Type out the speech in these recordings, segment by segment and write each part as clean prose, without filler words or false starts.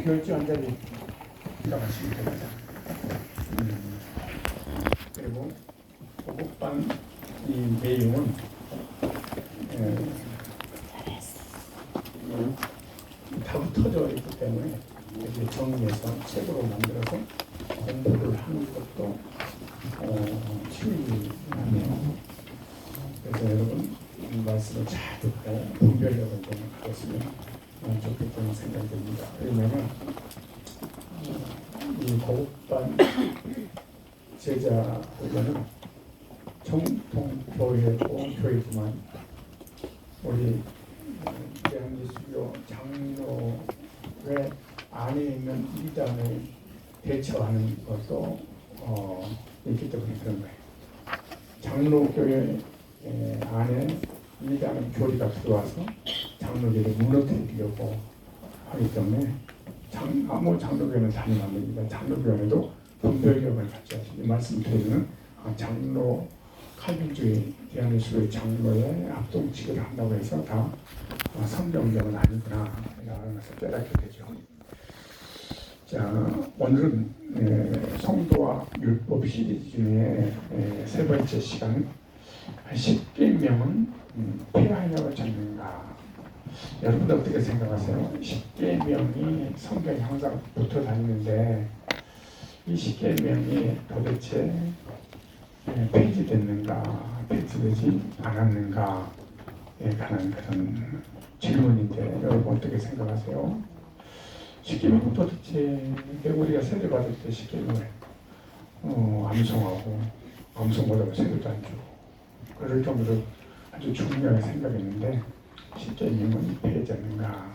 결제한자리 생각하시면 됩니다. 그리고 보급반 이 내용은 다 흩어져 있기 때문에 이렇게 정리해서 책으로 만들어서 공부를 하는 것도 취미하네요. 그래서 여러분 이 말씀을 잘 듣고 분별력을 좀 가졌으면 좋겠다는 생각이 듭니다. 왜냐하면 이 보급반 제자들은 정통교회고 교회지만 우리 대한예수교 장로회 안에 있는 이단을 대처하는 것도 있기 때문에 그런 거예요. 장로교회 안에 이단의 교리가 들어와서 장로교회를 무너뜨리려고 하기 때문에 아무 장로교회는 다니면 안 됩니다. 장로교회에도 분별력을 갖춰야 이 말씀 드리는 장로 칼빈주의 대한예수교회 장로의 합동칙을 한다고 해서 다 성경적은 아니구나 라는 것을 깨닫게 되죠. 자, 오늘은 성도와 율법 시리즈 중에 세 번째 시간 십계명은 폐하냐고 찾는가. 여러분들 어떻게 생각하세요? 십계명이 성경에 항상 붙어 다니는데 이 십계명이 도대체 폐지됐는가 폐지되지 않았는가에 관한 그런 질문인데 여러분 어떻게 생각하세요? 십계명은 도대체 우리가 세례받을 때 십계명을 암송하고 암송보다도 세례도 안 주고 그럴 정도로 아주 중요하게 생각했는데 십계명은 폐지됐는가.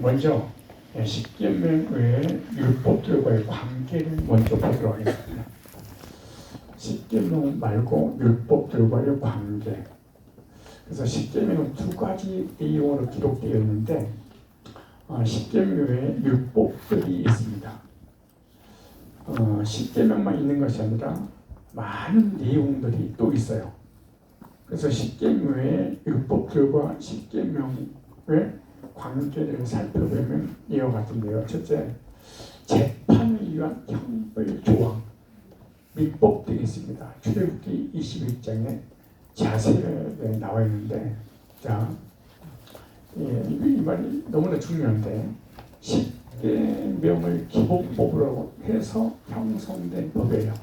먼저 십계명 외에 율법들과의 관계를 먼저 보도록 하겠습니다. 십계명 말고 율법들과의 관계. 그래서 십계명은 두 가지 내용으로 기록되어 있는데 십계명 외에 율법들이 있습니다. 십계명만 있는 것이 아니라 많은 내용들이 또 있어요. 그래서 십계명 외에 율법들과 십계명의 관계를 살펴보면 이와 같은데요. 첫째, 재판을 위한 형벌 조항, 민법들이 있습니다. 출애굽기 21장에 자세히 나와 있는데, 자, 이 말이 너무나 중요한데, 십계명을 기본법으로 해서 형성된 법이에요.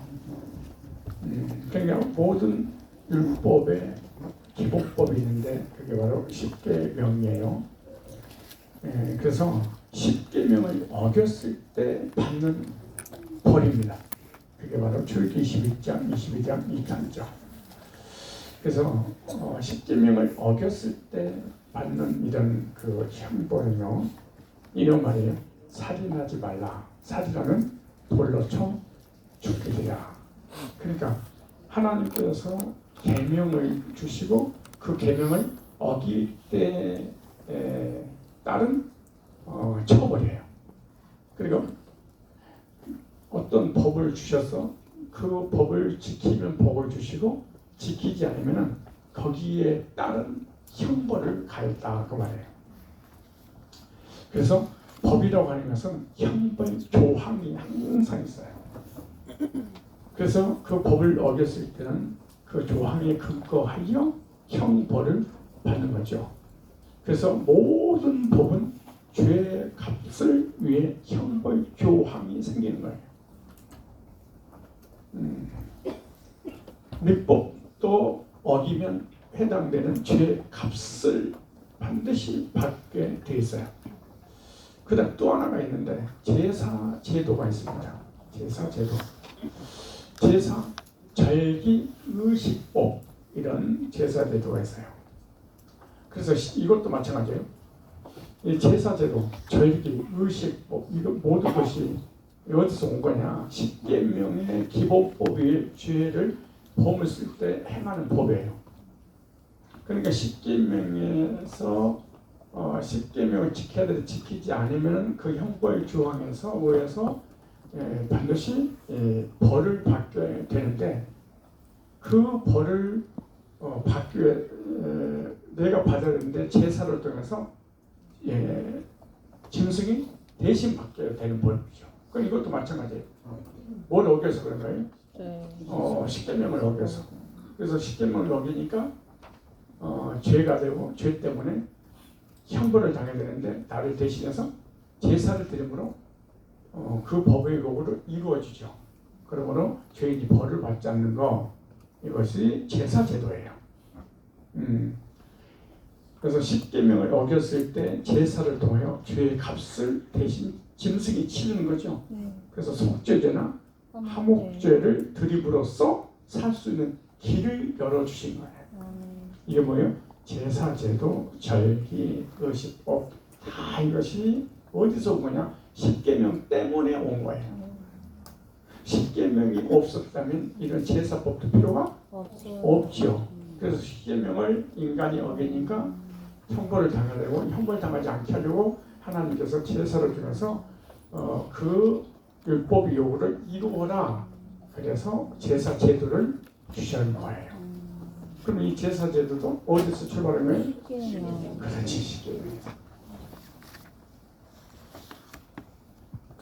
그러니까 모든 율법의 기본법이 있는데 그게 바로 십계명이에요. 그래서 십계명을 어겼을 때 받는 벌입니다. 그게 바로 출애굽기 21장, 22장, 23장. 그래서 십계명을 어겼을 때 받는 이런 그 형벌은요, 이런 말이에요. 살인하지 말라. 살인하면 돌로 쳐 죽게 되라. 그러니까 하나님께서 계명을 주시고 그 계명을 어길 때 따른 처벌이에요. 그리고 어떤 법을 주셔서 그 법을 지키면 복을 주시고 지키지 않으면 거기에 따른 형벌을 가했다 그 말이에요. 그래서 법이라고 하는 것은 형벌 조항이 항상 있어요. 그래서 그 법을 어겼을 때는 그 조항에 근거하여 형벌을 받는 거죠. 그래서 모든 법은 죄의 값을 위해 형벌 조항이 생기는 거예요. 율법도 어기면 해당되는 죄의 값을 반드시 받게 돼 있어요. 그다음 또 하나가 있는데 제사 제도가 있습니다. 제사 제도. 제사 절기 의식법 이런 제사 제도가 있어요. 그래서 이것도 마찬가지예요. 이 제사 제도, 절기, 의식법 이거 모든 것이 어디서 온 거냐? 십계명의 기본법이 죄를 범했을 때 행하는 법이에요. 그러니까 십계명에서 십계명을 지켜야 되는데 지키지 않으면 그 형벌 조항에서 의해서 반드시 벌을 받게 되는데 그 벌을 받기 위해 내가 받아야 되는데 제사를 통해서 짐승이 대신 받게 되는 법이죠. 그럼 이것도 마찬가지예요. 뭘 어겨서 그런 거예요? 네. 십계명을 어겨서. 그래서 십계명을 어기니까 죄가 되고 죄 때문에 형벌을 당해야 되는데 나를 대신해서 제사를 드림으로 그 법의 요구로 이루어지죠. 그러므로 죄인이 벌을 받지 않는 거 이것이 제사 제도예요. 그래서 십계명을 어겼을 때 제사를 통하여 죄의 값을 대신 짐승이 치르는 거죠. 그래서 속죄죄나 화목죄를 드림으로써 살 수 있는 길을 열어주신 거예요. 이게 뭐예요? 제사제도, 절기, 의식법 다 이것이 어디서 온 거냐? 십계명 때문에 온 거예요. 십계명이 없었다면 이런 제사법도 필요가 없죠. 그래서 십계명을 인간이 어기니까 형벌을 당하려고, 형벌 당하지 않게 하려고 하나님께서 제사를 주면서 그 율법의 요구를 이루어라. 그래서 제사 제도를 주시는 거예요. 그럼 이 제사 제도도 어디서 출발한 거예요? 그렇지, 십계명에서.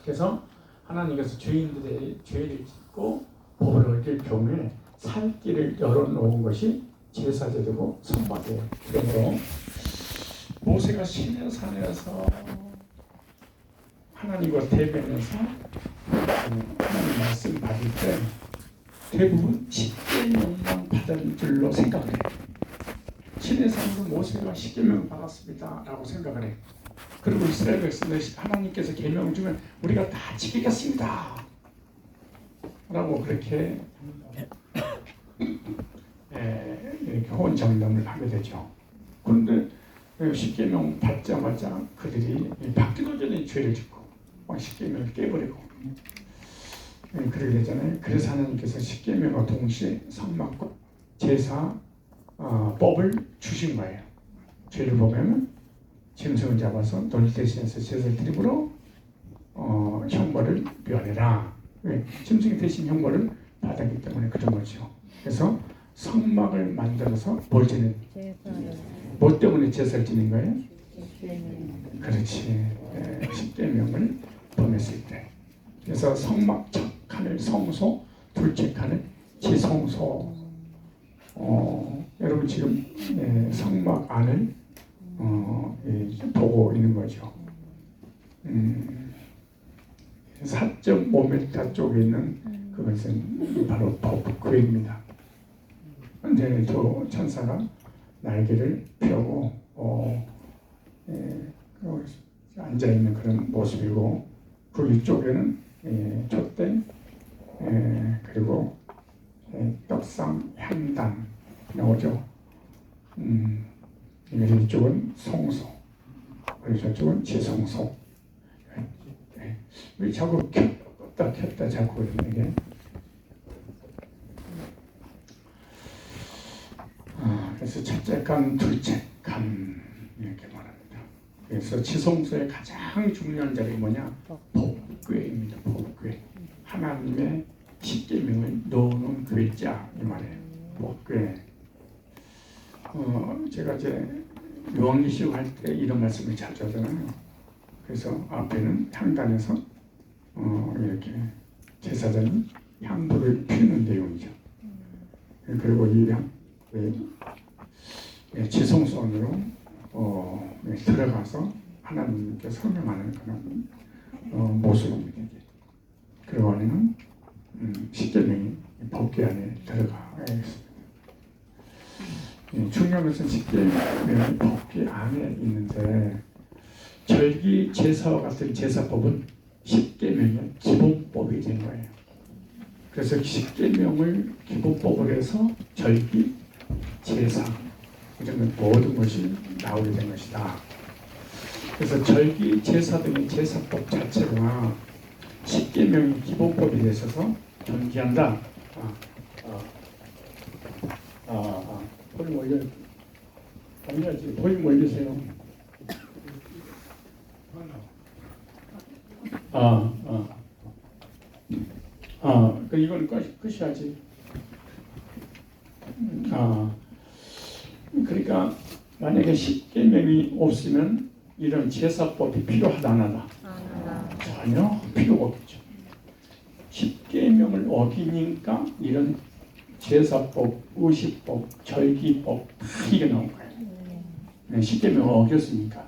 그래서 하나님께서 죄인들의 죄를 짓고 법을 어길 경우에 살 길을 열어놓은 것이 제사 제도고 선박이에요. 그래서 모세가 시내 산에서 하나님과 대면해서 하나님 말씀 받을 때 대부분 십계명만 받은 줄로 생각을 해요. 시내 산으로 모세가 십계명을 받았습니다 라고 생각을 해요. 그리고 이스라엘 백성들 하나님께서 계명을 주면 우리가 다 지키겠습니다 라고 그렇게 이렇게 호언장담을 하게 되죠. 그런데 십계명 받자마자 그들이 받기도 전에 죄를 짓고 십계명을 깨버리고 그러게 되잖아요. 그래서 하나님께서 십계명과 동시에 성막과 제사 법을 주신 거예요. 죄를 보면 짐승을 잡아서 너를 대신해서 제사를 드림으로 형벌을 면해라. 왜? 짐승이 대신 형벌을 받았기 때문에 그런 거죠. 그래서 성막을 만들어서 뭘 지는? 뭐 때문에 제사를 지는 거예요? 그렇지. 십계명을 범했을 때. 그래서 성막 첫 칸을 성소, 둘째 칸을 지성소. 여러분 지금 성막 안을 보고 있는 거죠. 4.5m 쪽에 있는 그것은 바로 법궤입니다. 근데 저 천사가 날개를 펴고 앉아 있는 그런 모습이고 그 위쪽에는 촛대 그리고 떡상 향단 나오죠. 이쪽은 성소, 그리고 저쪽은 지성소. 왜 자꾸 켰다 자꾸 이게 그래서 첫째 칸, 둘째 칸 이렇게 말합니다. 그래서 지성소의 가장 중요한 자리가 뭐냐? 법궤입니다. 법궤. 하나님의 십계명을 넣어놓은 궤자 이 말이에요. 법궤. 제가 이제 요한계시록 할 때 이런 말씀을 자주 하잖아요. 그래서 앞에는 향단에서 이렇게 제사장이 향불을 피우는 내용이죠. 그리고 이 지성소 안으로 들어가서 하나님께 설명하는 그런 모습입니다. 그리고 안에는 십계명이 법궤 안에 들어가 있습니다. 중요한 것은 십계명이 법궤 안에 있는데 절기 제사와 같은 제사법은 십계명의 기본법이 된 거예요. 그래서 십계명을 기본법으로 해서 절기, 제사 이런 모든 것이 나오게 된 것이다. 그래서 절기, 제사 등의 제사법 자체가 십계명이 기본법이 되셔서 존재한다. 볼륨 올려. 올려야지. 볼륨 올리세요. 이건 끝이야지. 그러니까 만약에 십계명이 없으면 이런 제사법이 필요하다 안 하다? 전혀 필요가 없겠죠. 십계명을 어기니까 이런 제사법, 의식법, 절기법 다 이게 나온 거예요. 네, 십계명을 어겼으니까.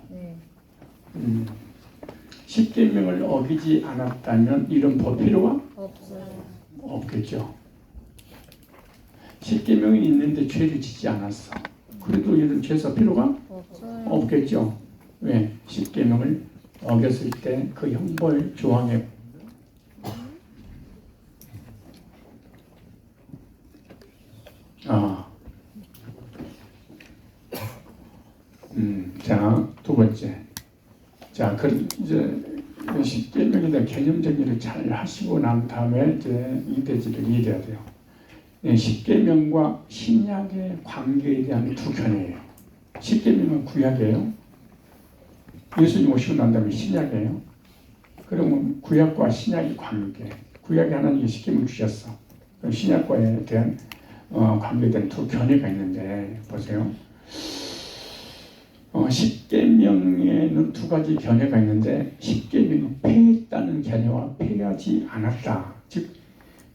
십계명을 어기지 않았다면 이런 법 필요가 없겠죠. 십계명이 있는데 죄를 짓지 않았어. 그래도 이런 제사 필요가 없겠죠. 왜? 십계명을 어겼을 때 그 형벌 조항에 자, 두 번째. 자, 이제 십계명에 대한 개념 정리를 잘 하시고 난 다음에 이제 이대지를 이해해야 돼요. 십계명과 신약의 관계에 대한 두 견해예요. 십계명은 구약이에요. 예수님 오시고 난 다음에 신약이에요. 그러면 구약과 신약의 관계. 구약에 하나님이 십계명 주셨어. 그럼 신약과에 대한 관계에 대한 두 견해가 있는데 보세요. 십계명에는 두 가지 견해가 있는데 십계명은 폐했다는 견해와 폐하지 않았다. 즉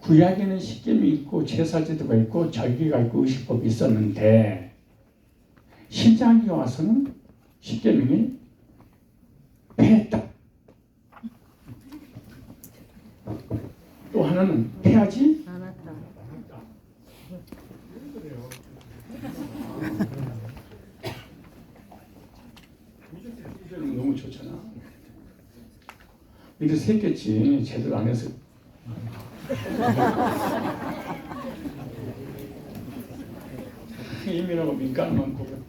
구약에는 십계명이 있고 제사제도가 있고 절기가 있고 의식법이 있었는데 신약이 와서는 십계명이 폐했다. 또 하나는 폐하지 않았다. 너무 좋잖아. 이래 새겠지. 제대로 안 해서. 예민하고 민감한 거고.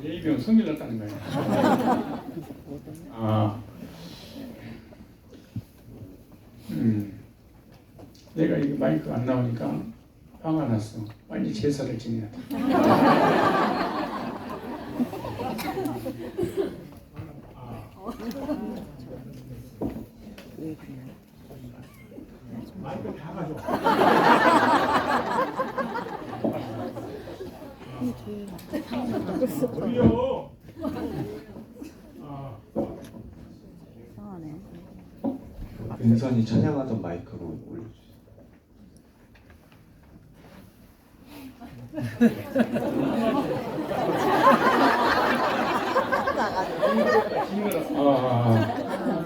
예의병 성질 났다는 거야. 내가 이게 마이크가 안 나오니까 화가 났어. 빨리 제사를 지내야 돼. 마이크 다 가져. 돌려. 이상하네. 은선이 찬양하던 마이크로 올려주세요.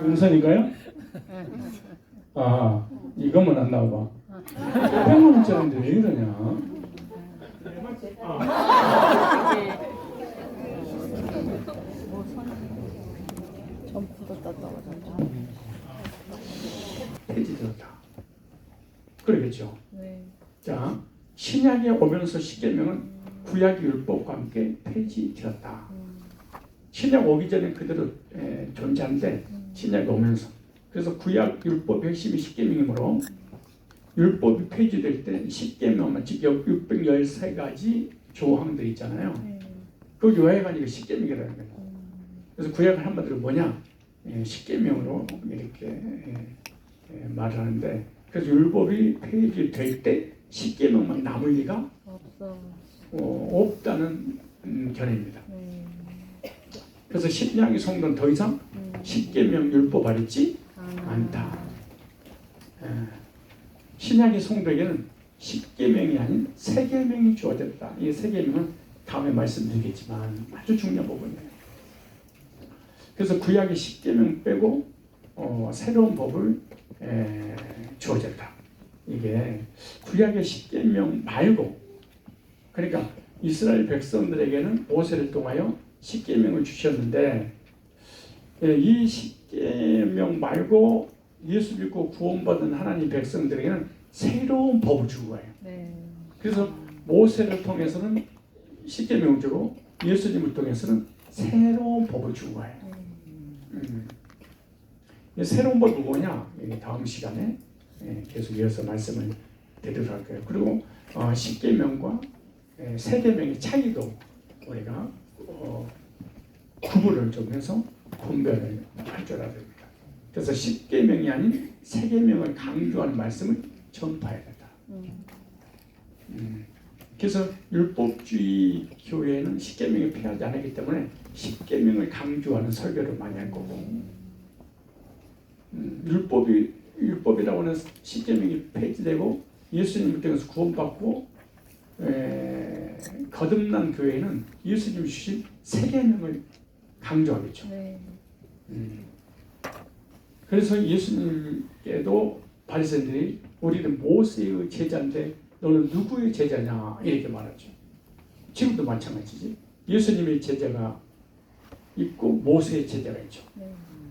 은선인가요? 이것만 안 나와봐. 100만 원짜리인데 왜 이러냐? 전 굳었다고 하잖아. 폐지되었다. 그러겠죠. 네. 자, 신약에 오면서 십계명은 구약 율법과 함께 폐지되었다. 신약 오기 전에 그대로 존재하는데 신약이 오면서 그래서 구약 율법의 핵심이 십계명이므로 율법이 폐지될 때 십계명만 즉 613가지 조항들 있잖아요. 그 요약하니까 십계명이라는 거예요. 그래서 구약은 한마디로 뭐냐? 십계명으로 이렇게 말을 하는데 그래서 율법이 폐지될 때 십계명만 남을 리가 없다는 견해입니다. 그래서 신약의 성도는 더 이상 십계명 율법 아래지 않다. 신약의 성도에게는 십계명이 아닌 세계명이 주어졌다. 이 세계명은 다음에 말씀드리겠지만 아주 중요한 부분이에요. 그래서 구약의 십계명 빼고 새로운 법을 주어졌다. 이게 구약의 십계명 말고 그러니까 이스라엘 백성들에게는 모세를 통하여 십계명을 주셨는데 이 십계명 말고 예수 믿고 구원받은 하나님 백성들에게는 새로운 법을 준 거예요. 그래서 모세를 통해서는 십계명을 주고 예수님을 통해서는 새로운 법을 준 거예요. 새로운 법이 뭐냐? 다음 시간에 계속 이어서 말씀을 드리도록 할 거예요. 그리고 십계명과 세계명의 차이도 우리가 구분을 좀 해서 분별을 할 줄 알아야 됩니다. 그래서 십계명이 아닌 세계명을 강조하는 말씀을 전파해야 된다. 그래서 율법주의 교회는 십계명이 폐하지 않았기 때문에 십계명을 강조하는 설교를 많이 할 거고, 율법이라고 하는 십계명이 폐지되고 예수님을 통해서 구원받고 거듭난 교회는 예수님이 주신 세계명을 강조하겠죠. 네. 그래서 예수님께도 바리새인들이 우리는 모세의 제자인데 너는 누구의 제자냐 이렇게 말하죠. 지금도 마찬가지지. 예수님의 제자가 있고 모세의 제자가 있죠. 네.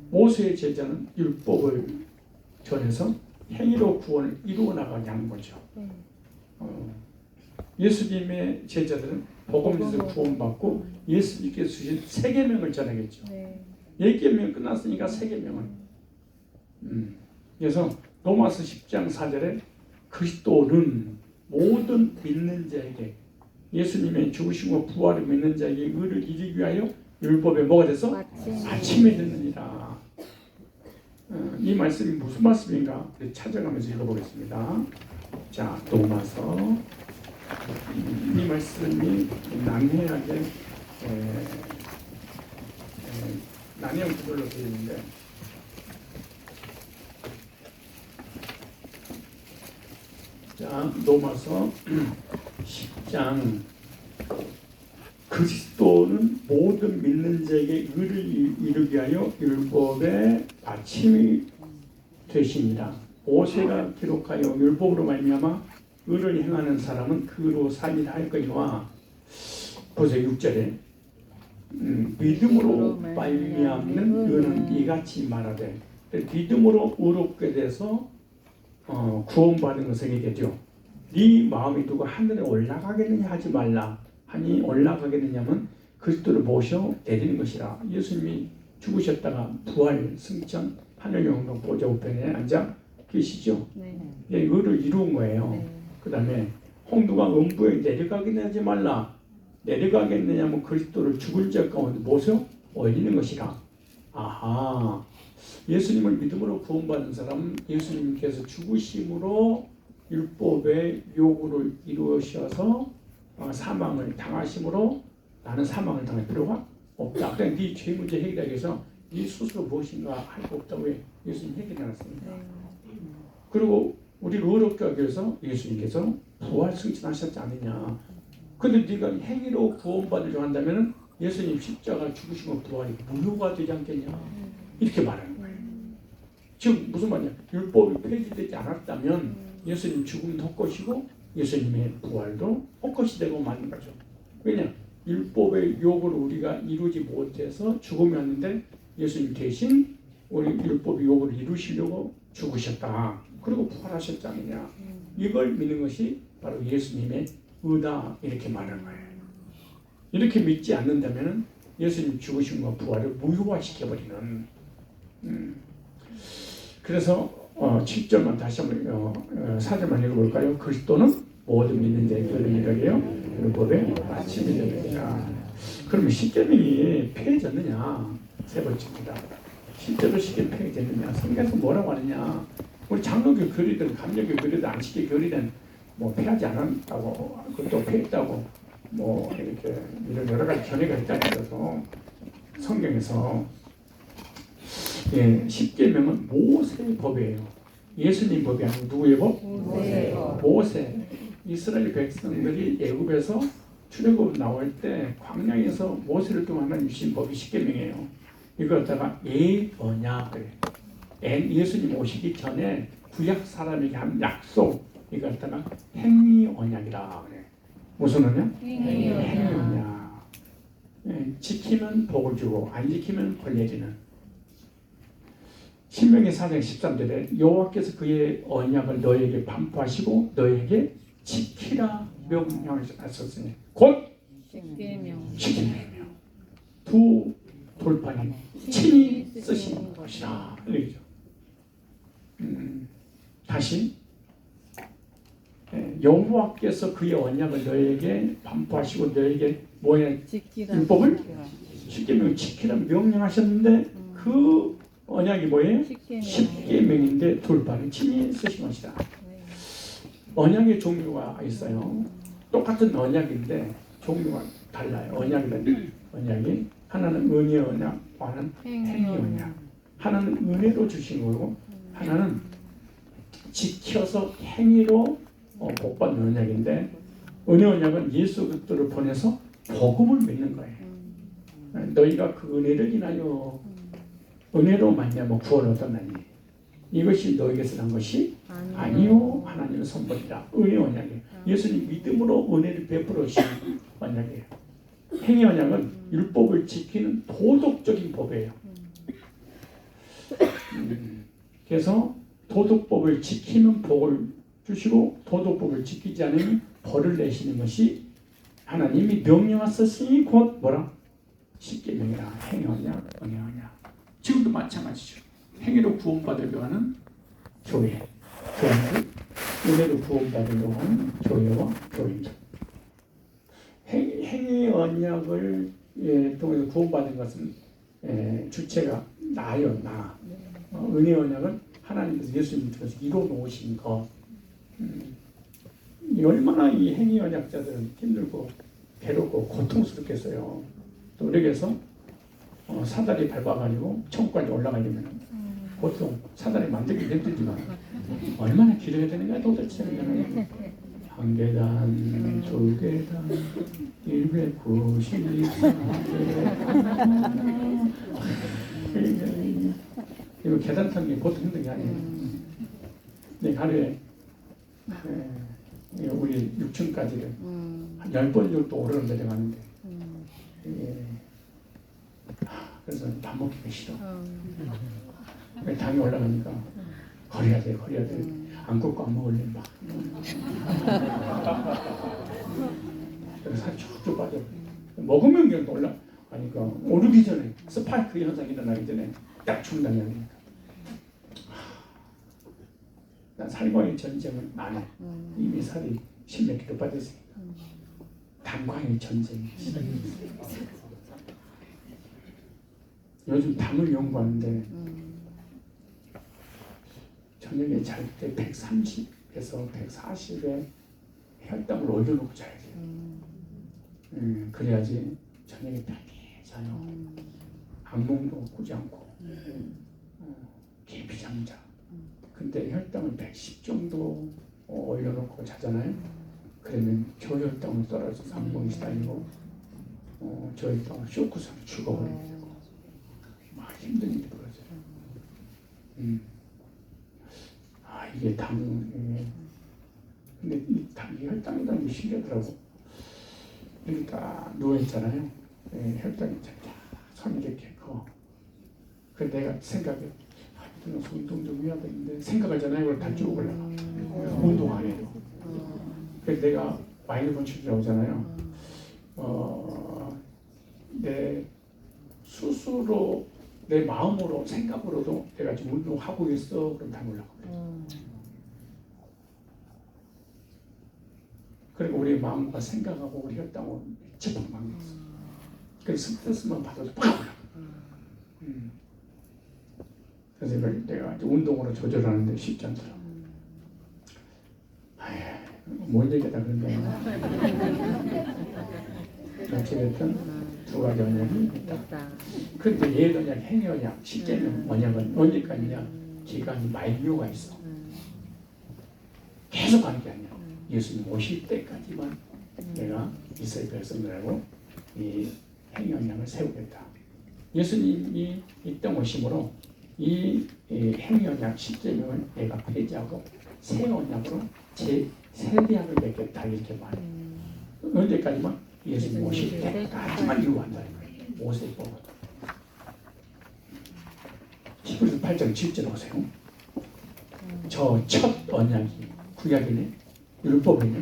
모세의 제자는 율법을 전해서 행위로 구원을 이루어 나가는 거죠. 네. 예수님의 제자들은 복음에서 구원받고 예수님께서 주신 세계명을 전하겠죠. 네. 10계명 끝났으니까 세계명은 그래서 로마서 10장 4절에 그리스도는 모든 믿는 자에게 예수님의 죽으심과 부활을 믿는 자에게 의를 이루기 위하여 율법에 뭐가 돼서 마침이 됐느니라. 이 말씀이 무슨 말씀인가 찾아가면서 읽어보겠습니다. 자, 로마서 이 말씀이 난해하게 난해한 구절로 되어 있는데 자, 로마서 10장 그리스도는 모든 믿는 자에게 의를 이루게 하여 율법의 마침이 되십니다. 모세가 기록하여 율법으로 말미암아 의를 행하는 사람은 그로 살리라 할 거니와 보세요 6절에 믿음으로 말미암는 의는 이같이 말하되 믿음으로 의롭게 돼서 구원받은 것은 이게죠. 네 마음이 누가 하늘에 올라가겠느냐 하지 말라 하니 올라가겠느냐면 그리스도를 모셔 내리는 것이라. 예수님이 죽으셨다가 부활 승천 하늘 영광 보좌 우편에 앉아 계시죠. 네. 의를 이루은 거예요. 네. 그 다음에 홍두가 음부에 내려가겠느냐 하지 말라. 내려가겠느냐면 그리스도를 죽은 자 가운데 모셔 올리는 것이라. 아하, 예수님을 믿음으로 구원받은 사람은 예수님께서 죽으심으로 율법의 요구를 이루셔서 사망을 당하심으로 나는 사망을 당할 필요가 없다. 그냥 네 죄 문제 해결하기 위해서 네 스스로 무엇인가 할 거 없다고 예수님 해결해놨습니다. 그리고 우리를 의롭게 하기 위해서 예수님께서 부활 승천하셨지 않느냐. 근데 네가 행위로 구원받으려 한다면 예수님 십자가 죽으시고 부활이 무효가 되지 않겠냐. 이렇게 말하는 거예요. 지금 무슨 말이냐. 율법이 폐지되지 않았다면 예수님 죽음도 헛것이고 예수님의 부활도 헛것이 되고 마는 거죠. 왜냐? 율법의 요구를 우리가 이루지 못해서 죽음이 왔는데 예수님 대신 우리 율법의 요구를 이루시려고 죽으셨다. 그리고 부활하셨지 않느냐. 이걸 믿는 것이 바로 예수님의 의다 이렇게 말하는 거예요. 이렇게 믿지 않는다면 예수님 죽으심과 부활을 무효화시켜버리는 그래서 7절만 다시 한번 4절만 읽어볼까요? 그리스도는 모든 믿는 자에게 의를 이루게 하여 율법의 마침이 되느니라. 그러면 십계명이 폐해졌느냐? 세 번째입니다. 실제로 십계명 폐해졌느냐? 성경에서 뭐라고 하느냐? 우리 장로교 교리든 감리교 교리든 안식교 교리든 뭐 폐하지 않았다고 그것도 폐했다고 뭐 이렇게 이런 여러 가지 견해가 있다는 거서 성경에서 십계명은 모세의 법이에요. 예수님 법이 아니고 누구의 법? 모세. 이스라엘 백성들이 애굽에서 출애굽 나올 때 광야에서 모세를 통해 하나님 주신 법이 십계명이에요. 이걸 갖다가 언약을 예수님 오시기 전에 구약 사람에게 한 약속 이걸 갖다가 행위 언약이라 그래. 무슨 언약? 행위 언약. 지키면 복을 주고 안 지키면 벌 내리는. 신명기 4장 13절에 여호와께서 그의 언약을 너에게 반포하시고 너에게 지키라 명령하셨으니 곧 십계명. 두 돌판이 친히 쓰신 것이라. 이렇게죠. 다시 여호와께서 그의 언약을 너에게 반포하시고 너에게 뭐야? 율법을 십계명을 지키라 명령하셨는데 그 언약이 뭐예요? 십계명인데 돌판을 친히 쓰신 것이다. 언약의 종류가 있어요. 똑같은 언약인데 종류가 달라요. 언약이라는 언약이 하나는 은혜 언약, 하나는 행위 언약. 하나는 은혜로 주신 거고 하나는 지켜서 행위로 복받는 언약인데 은혜 언약은 예수 그리스도를 보내서 복음을 믿는 거예요. 너희가 그 은혜를 인하여 은혜로 말미암아 구원을 얻었나니 이것이 너에게서 난 것이 아니요 하나님의 선물이라. 은혜 언약이에요. 예수님 믿음으로 은혜를 베풀어 주신 언약이에요. 행위 언약은 율법을 지키는 도덕적인 법이에요. 그래서 도덕법을 지키면 복을 주시고 도덕법을 지키지 않으면 벌을 내시는 것이 하나님이 명령하셨으니 곧 뭐라? 십계명이라. 행위 언약, 은혜 언약. 지금도 마찬가지죠. 행위로 구원받으려고 하는 교회, 교회들, 은혜로 구원받으려고 하는 교회와 교인들. 행위 언약을 통해서 구원받은 것은 주체가 나요, 나. 은혜 언약은 하나님께서 예수님 통해서 이루어 놓으신 것. 얼마나 이 행위 언약자들은 힘들고 괴롭고 고통스럽겠어요. 또 우리에게서 사다리 밟아가지고 천국까지 올라가려면 보통 사다리 만들기 힘들지만 얼마나 길어야 되는가 도대체. 한 계단, 두 계단, 194계단. 이거 계단 타는 게 보통 힘든 게 아니에요. 근데 하루에 우리 6층까지를 한 10번 정도 오르는 데가 가는데 그래서 밥 먹기가 싫어. 당이 올라가니까 거려야 돼. 안 걷고 안 먹을래 막. 그래서 살이 쭉쭉 빠져. 먹으면 그냥 올라가니까 오르기 전에 스파이크 현상이 일어나기 전에 딱 중단이 아닙니까? 난 살과의 전쟁은 안 해. 이미 살이 10몇 킬로 빠졌으니까. 담과의 전쟁이 시작했어요. 요즘 담을 연구하는데 저녁에 잘 때 130에서 140에 혈당을 올려놓고 자야 돼요. 그래야지 저녁에 편히 자요. 악몽도 꾸지 않고 깊이 잠자. 근데 혈당을 110 정도 올려놓고 자잖아요. 그러면 저혈당을 떨어져서 악몽이 시달리고 저혈당을 쇼크상에 죽어버립니다. 막 힘든 일이 벌어져요. 이게 근데 이 혈당이라는 게 신기하더라고. 그러니까 누워있잖아요. 혈당이 손이 이렇게 커. 그래서 내가 생각해, 운동 좀 해야 되는데 생각하잖아요. 그걸 다 쭉 올라가. 운동 안 해도. 그래서 내가 마인드풀 치료하잖아요. 내 스스로 내 마음으로 생각으로도 내가 지금 운동하고 있어. 그럼 다 올라가. 그리고 우리 마음과 생각하고 우리 혈당을 재판만 있어. 그래서 스트레스만 받아도 팍 올라가. 그래서 이걸 내가 운동으로 조절하는데 쉽지 않더라고. 뭔 얘기다 그런데. 어찌됐든 두 가지 언약이 있다. 그런데 옛 언약, 행위 언약, 십계명 언약은 언제까지냐? 기간이 만료가 있어. 계속 하는 게 아니야. 예수님 오실 때까지만 내가 이스라엘 백성들하고 이 행위 언약을 세우겠다. 예수님이 이 땅 오심으로 이 행위 언약, 십계명을 내가 폐지하고 새 언약으로 제 세대약을 맺겠다 이렇게 말해. 언제까지만? 예수님 오실 때까지만 이루어간다는 거예요. 모세법은. 히브리서 8장 7절 보세요. 저 첫 언약이 구약이네, 율법이네,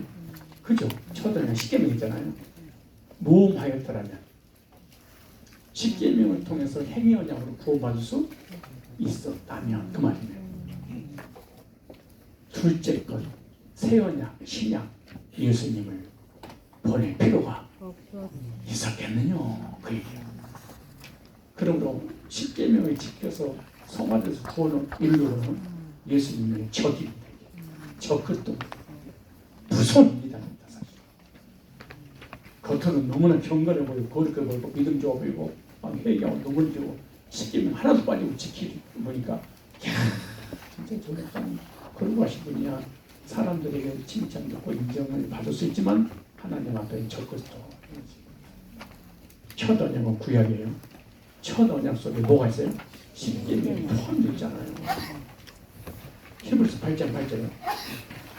그죠? 첫 언약 십계명이잖아요. 모험하였더라면 십계명을 통해서 행위 언약으로 구원받을 수 있었다면 그 말이네요. 둘째 것, 새 언약, 신약, 예수님을 보낼 필요가 있었겠느냐 그 얘기야. 그러므로 십계명을 지켜서 성화돼서 구원을 이루려면 예수님의 적입니다. 적 그것도 무서운 일이다 사실. 겉으로는 너무나 경건해 보이고 거룩해 보이고 믿음 좋아 보이고 막 회개하고 눈물 띄고 십계명 하나도 빠지고 지키고 보니까 야 진짜 저게 참 거룩하신 분이야. 사람들에게 칭찬받고 인정을 받을 수 있지만 하나님 앞에 적그리스도. 첫 언약은 구약이에요. 첫 언약 속에 뭐가 있어요? 십계명이 포함되어 있잖아요. 히브리서 8장 8절에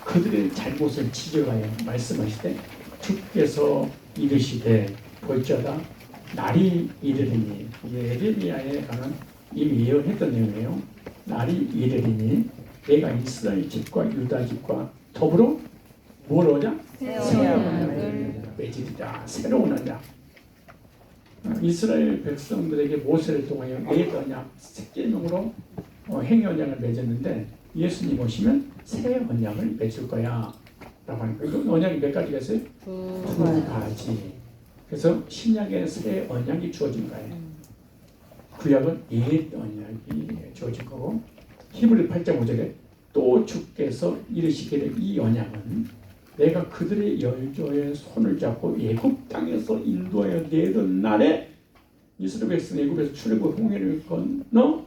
그들의 잘못을 지적하여 말씀하실 때 주께서 이르시되 볼지어다 날이 이르리니 예레미야에 관한 이미 예언했던 내용이에요. 날이 이르리니 내가 이스라엘 집과 유다 집과 더불어 뭘 하냐? 새로운 언약을 맺으리라. 새로운 언약. 이스라엘 백성들에게 모세를 통하여 옛 언약 십계명으로 행위 언약을 맺었는데 예수님 오시면 새 언약을 맺을 거야 라고 하니까 언약이 몇 가지가 있어요? 두 가지. 그래서 신약에 새 언약이 주어진 거예요. 구약은 옛 언약이 주어진 거고 히브리 8장 5절에 또 주께서 이르시기를 이 언약은 내가 그들의 열조의 손을 잡고 애굽 땅에서 인도하여 내던 날에 이스라엘 백성 애굽에서 출애굽 홍해를 건너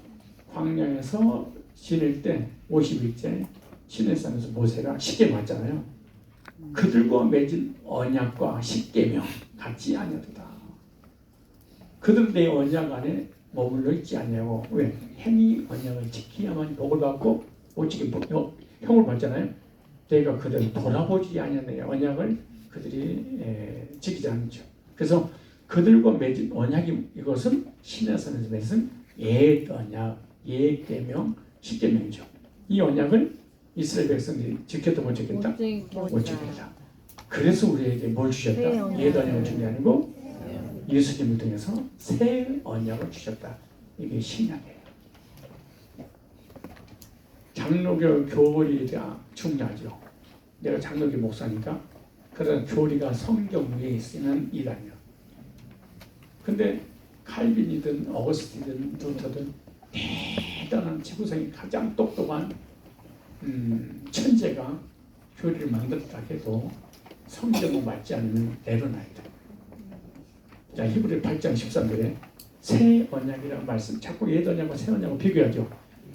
광야에서 지낼 때 50일째 시내산에서 모세가 십계명 왔잖아요. 그들과 맺은 언약과 십계명 같지 아니하도다. 그들은 내 언약 안에 머물러 있지 않냐고. 왜? 행위 언약을 지켜야만 복을 받고 못 지키면 형을 받잖아요. 내가 그들을 돌아보지 아니하네. 언약을 그들이 지키지 않죠. 그래서 그들과 맺은 언약이 이것은 시내산에서 맺은 옛 언약, 옛 계명, 십계명이죠. 이 언약을 이스라엘 백성들이 지켰다 못 지켰다? 못 지켰다. 그래서 우리에게 뭘 주셨다? 옛 언약을 준 게 아니고 예수님을 통해서 새 언약을 주셨다. 이게 신약이에요. 장로교 교리가 중요하죠. 내가 장로교 목사니까 그런 교리가 성경 위에 있으면 이단이야. 근데 칼빈이든 어거스틴이든 루터든 대단한 지구상의 가장 똑똑한 천재가 교리를 만들었다 해도 성경과 맞지 않으면 내려놔야 돼. 자, 히브리 8장 13절에 새 언약이라는 말씀, 자꾸 옛 언약과 새 언약을 비교하죠.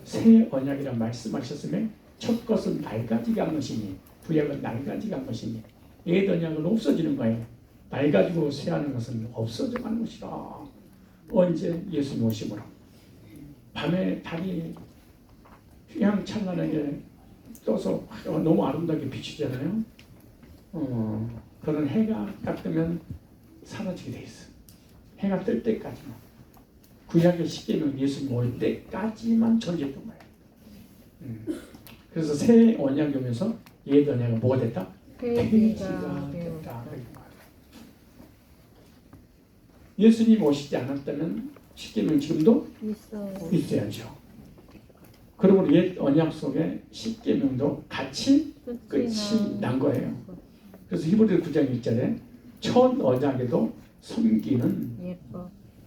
새 언약이라는 말씀하셨으면 첫 것은 낡아지게 한 것이니 구약은 낡아지게 한 것이니 옛 언약은 없어지는 거예요. 낡아지고 새하는 것은 없어져가는 것이다. 언제? 예수님 오심으로. 밤에 달이 휘황찬란하게 떠서 너무 아름답게 비치잖아요. 그런 해가 딱 뜨면 사라지게 돼 있어. 해가 뜰 때까지만. 구약의 십계명 예수님 올 때까지만 존재했던 거예요. 그래서 새 언약이 오면서 옛 언약은 뭐가 됐다? 폐지가 됐다. 예수님 오시지 않았다면 십계명 지금도 있어야죠. 그리고 옛 언약 속에 십계명도 같이 끝이 난 거예요. 그래서 히브리 9장 1절에 첫 언약에도 섬기는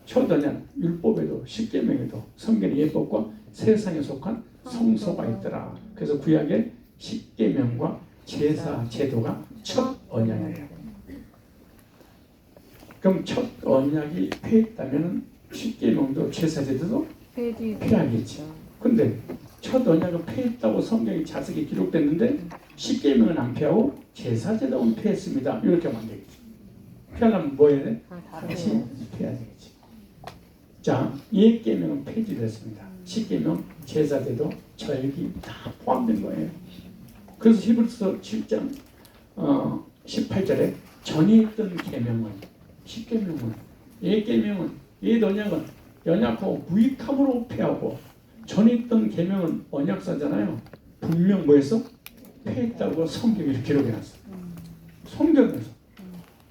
첫 언약 율법에도 십계명에도 섬기는 예법과 세상에 속한 성소가 있더라. 그래서 구약의 십계명과 제사 제도가 첫 언약이에요. 그럼 첫 언약이 폐했다면 십계명도 제사 제도도 폐하겠지. 근데 첫 언약은 폐했다고 성경이 자세히 기록됐는데 십계명은 안 폐하고 제사 제도는 폐했습니다. 이렇게 하면 안 되겠지. 폐하려면 뭐 해야 돼? 다시 폐해야 되겠지. 자, 옛 계명은 폐지됐습니다. 십계명, 제사 제도, 절기 다 포함된 거예요. 그래서 히브리서 7장 18절에 전에 있던 계명은 십계명은 옛 계명은 옛 언약은 연약하고 무익함으로 폐하고 전에 있던 계명은 언약사잖아요. 분명 뭐했어? 폐했다고 성경에 기록해놨어. 성경에서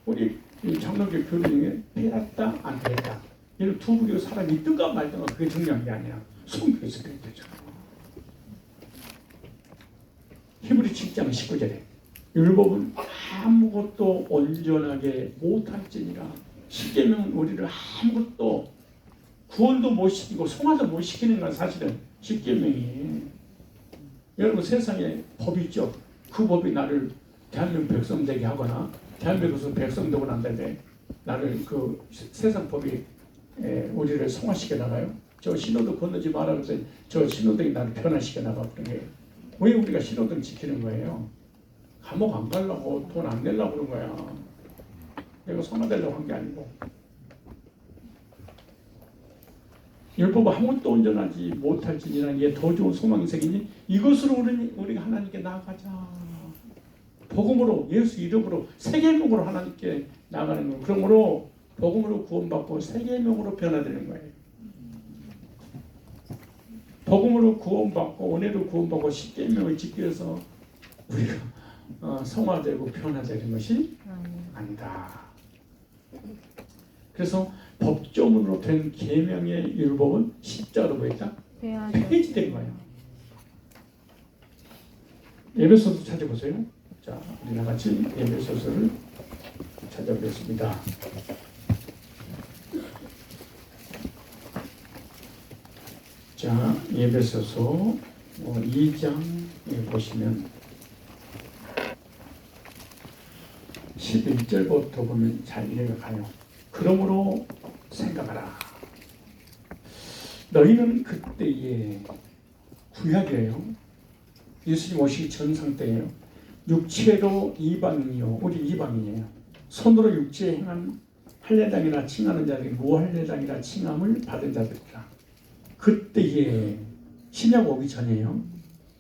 우리 장로교 교리 중에 폐했다 안 폐했다 이런 두 부류로 사람이 믿든가 말든가 그게 중요한 게 아니야. 성경에서 기록되잖아. 히브리 7장 19절에 율법은 아무것도 온전하게 못할지니라. 십계명은 우리를 아무것도 구원도 못 시키고 송화도 못 시키는 건 사실은 십계명이. 여러분 세상에 법이 있죠. 그 법이 나를 대한민국 백성 되게 하거나 대한민국에서 백성되고 난 다음에 나를 그 세상법이 우리를 성화시켜 나가요. 저 신호등 건너지 마라 그래서 저 신호등이 나를 변화시켜 나가는 거예요. 왜 우리가 신호등 지키는 거예요? 감옥 안 가려고 돈 안 내려고 그런 거야. 내가 성화되려고 한 게 아니고. 율법 한 번도 온전하지 못할지니라 이게 더 좋은 소망이 생기니 이것으로 우리가 하나님께 나아가자. 복음으로 예수 이름으로 세계명으로 하나님께 나아가는 거예요. 그러므로 복음으로 구원받고 세계명으로 변화되는 거예요. 복음으로 구원받고 은혜로 구원받고 십계명을 지키 위해서 우리가 성화되고 변화되는 것이 아니다. 그래서 법조문으로 된 계명의 율법은 십자가로 보였다. 폐지된 거예요. 에베소서 찾아보세요. 자, 우리가 같이 에베소서를 찾아보겠습니다. 자, 에베소서 2장에 보시면 11절부터 보면 잘 이해가 가요. 그러므로 생각하라. 너희는 그때에 구약이에요. 예수님 오시기 전 상태예요. 육체로 이방인이요. 우리 이방인이에요. 손으로 육체에 행한 할례당이나 칭하는 자들이 무할례당이라 칭함을 받은 자들이라. 그때에 신약 오기 전이에요.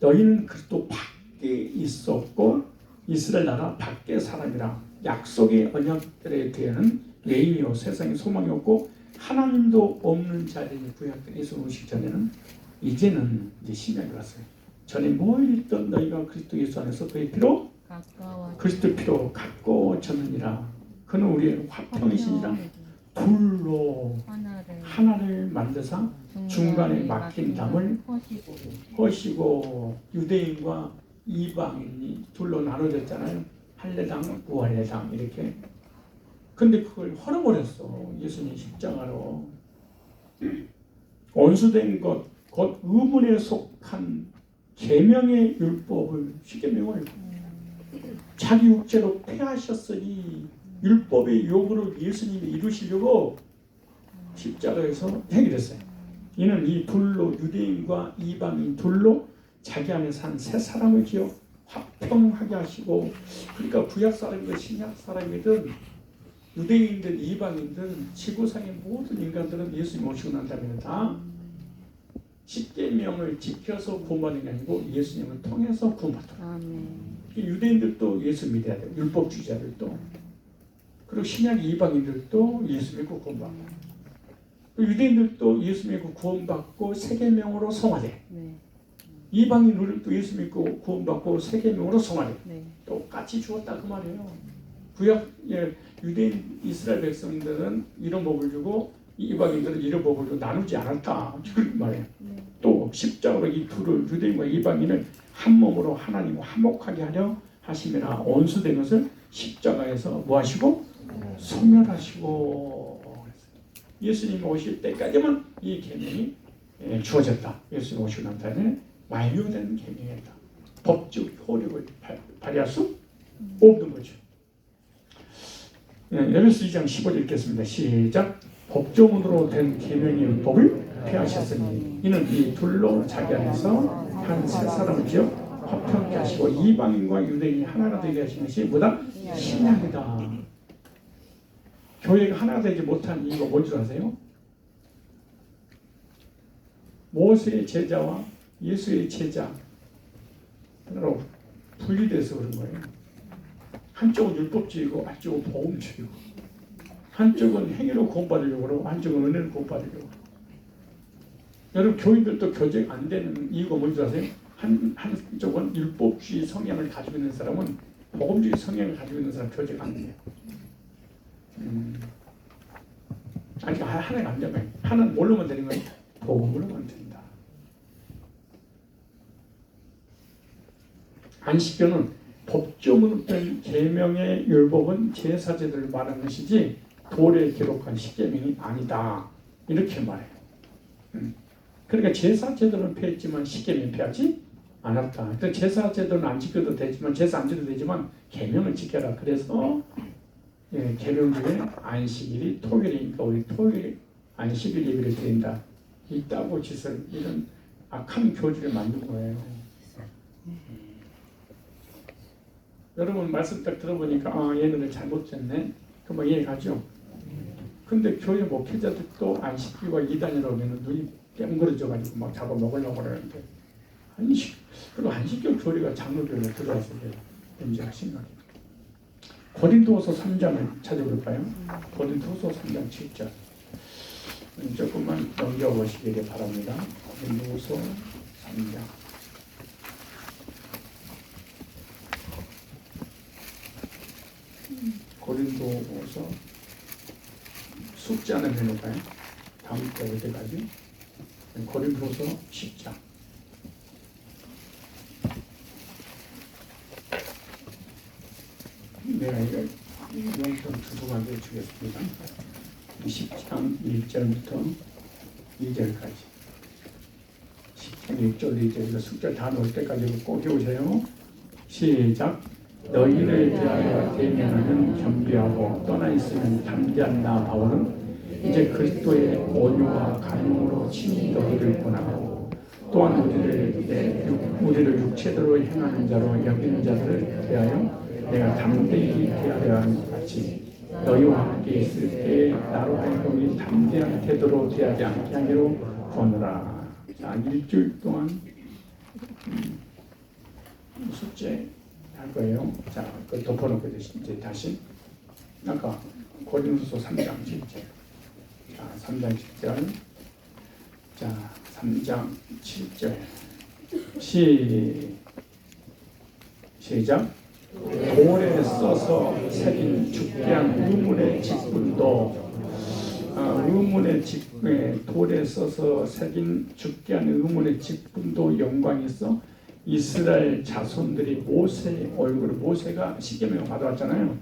너희는 그리스도 밖에 있었고 이스라엘 나라 밖의 사람이라. 약속의 언약들에 대한 외인이요 세상에 소망이 없고 하나님도 없는 자리에 구약된 예수 오시기 전에는 이제는 이제 신약이 왔어요. 전에 뭐 읽던 너희가 그리스도 예수 안에서 그의 피로 그리스도 피로 가까워졌느니라. 그는 우리의 화평이시니라. 둘로 하나를 만드사 중간에 막힌 담을 허시고 유대인과 이방인이 둘로 나눠졌잖아요. 할례당, 무할례당 이렇게. 근데 그걸 헐어버렸어. 예수님 십자가로. 원수된 것, 곧 의문에 속한 계명의 율법을 십계명을 자기 육체로 폐하셨으니 율법의 요구를 예수님이 이루시려고 십자가에서 해결했어요. 이는 이 둘로 유대인과 이방인 둘로 자기 안에 산 세 사람을 지어 화평하게 하시고, 그러니까 구약 사람이든 신약 사람이든 유대인들, 이방인들, 지구상의 모든 인간들은 예수님 오시고 난 다음에 다 십계명을 지켜서 구원받는 게 아니고 예수님을 통해서 구원받더라. 유대인들도 예수 믿어야 돼요. 율법주의자들도. 그리고 신약 이방인들도 예수 믿고 구원받고, 유대인들도 예수 믿고 구원받고 세계명으로 성화돼. 이방인들도 예수 믿고 구원받고 세계명으로 성화돼. 똑같이 죽었다 그 말이에요. 구약 유대인 이스라엘 백성들은 이런 법을 주고 이방인들은 이런 법을 주고 나누지 않았다 그 말이에요. 또 십자가로 이 둘을 유대인과 이방인을 한 몸으로 하나님과 화목하게 하려 하심이라. 원수된 것을 십자가에서 뭐 하시고 소멸하시고. 예수님이 오실 때까지만 이 계명이 주어졌다. 예수님 오시고 난 다음에 완료된 계명이었다. 법적 효력을 발휘할 수 없는 거죠. 에베소 2장 15절 읽겠습니다. 시작. 법조문으로 된 계명의 율법을 폐하셨으니 이는 이 둘로 자기 안에서 한 세 사람을 지어 화평케 하시고 이방인과 유대인이 하나가 되게 하시는 것이 뭐다? 신약이다. 교회가 하나가 되지 못한 이유가 뭔지 아세요? 모세의 제자와 예수의 제자 하나로 분리돼서 그런 거예요. 한쪽은 율법주의고 한쪽은 복음주의고, 한쪽은 행위로 구원받으려고 그러고 한쪽은 은혜로 구원받으려고. 여러분 교인들도 교제 안 되는 이유가 뭔지 아세요? 한쪽은 율법주의 성향을 가지고 있는 사람은 복음주의 성향을 가지고 있는 사람 교제가 안 돼요. 아니 하나가 안 되면 하나는 뭘로만 되는 거예요? 복음으로만 된다. 안식교는 법조문으로 된 계명의 율법은 제사제들을 말하는 것이지 돌에 기록한 십계명이 아니다. 이렇게 말해요. 그러니까 제사제들은 폐했지만 십계명 폐하지 않았다. 그러니까 제사제들은 안 지켜도 되지만 제사 안 지켜도 되지만 계명을 지켜라. 그래서 계명 중에 안식일이 토요일이니까 우리 토요일 안식일 예배를 드린다. 이따고 짓을 이런 악한 교주를 만든 거예요. 여러분 말씀 딱 들어보니까 얘네들 잘못됐네. 그만 이해가죠? 근데 교회 목회자들도 안식일과 이단이라고 하면 눈이 땡그러져가지고 막 잡아먹으려고 그러는데 그리고 안식일 교리가 장로교회에 들어왔을 때 문제가 심각해요. 고린도후서 3장을 찾아볼까요? 고린도후서 3장 7절 조금만 넘겨보시길 바랍니다. 고린도후서 3장 고린도후서 숙제하는 해놓을까요? 다음 때 올 때까지 고린도후서 10장 내가 이거 용돈 두 가지 주겠습니다. 10장 1절부터 2절까지 10장 1절 2절 이거 숙제 다 넣을 때까지 꼭 해오세요. 시작. 너희를 대하여 대면하는 겸비하고 떠나 있으면 담대한 나 바울은 이제 그리스도의 온유와 간용으로 친히 너희를 권하고 또한 우리를 육체대로 행하는 자로 여기는 자들을 대하여 내가 담대히 대하려 하는 것 같이 너희와 함께 있을 때 나로 하여금 이 담대한 태도로 대하지 않게 하기로 권하라. 자, 일주일 동안 숙제 할 거예요. 자, 그 덮어놓고 이제 다시 아까 고린도서 3장 7절. 자, 3장 7절. 자, 3장 7절. 시작. 돌에 써서 새긴 죽게한 의문의 직분도 돌에 써서 새긴 죽게한 의문의 직분도 영광이 있어 이스라엘 자손들이 모세의 얼굴을 모세가 십계명을 받아왔잖아요.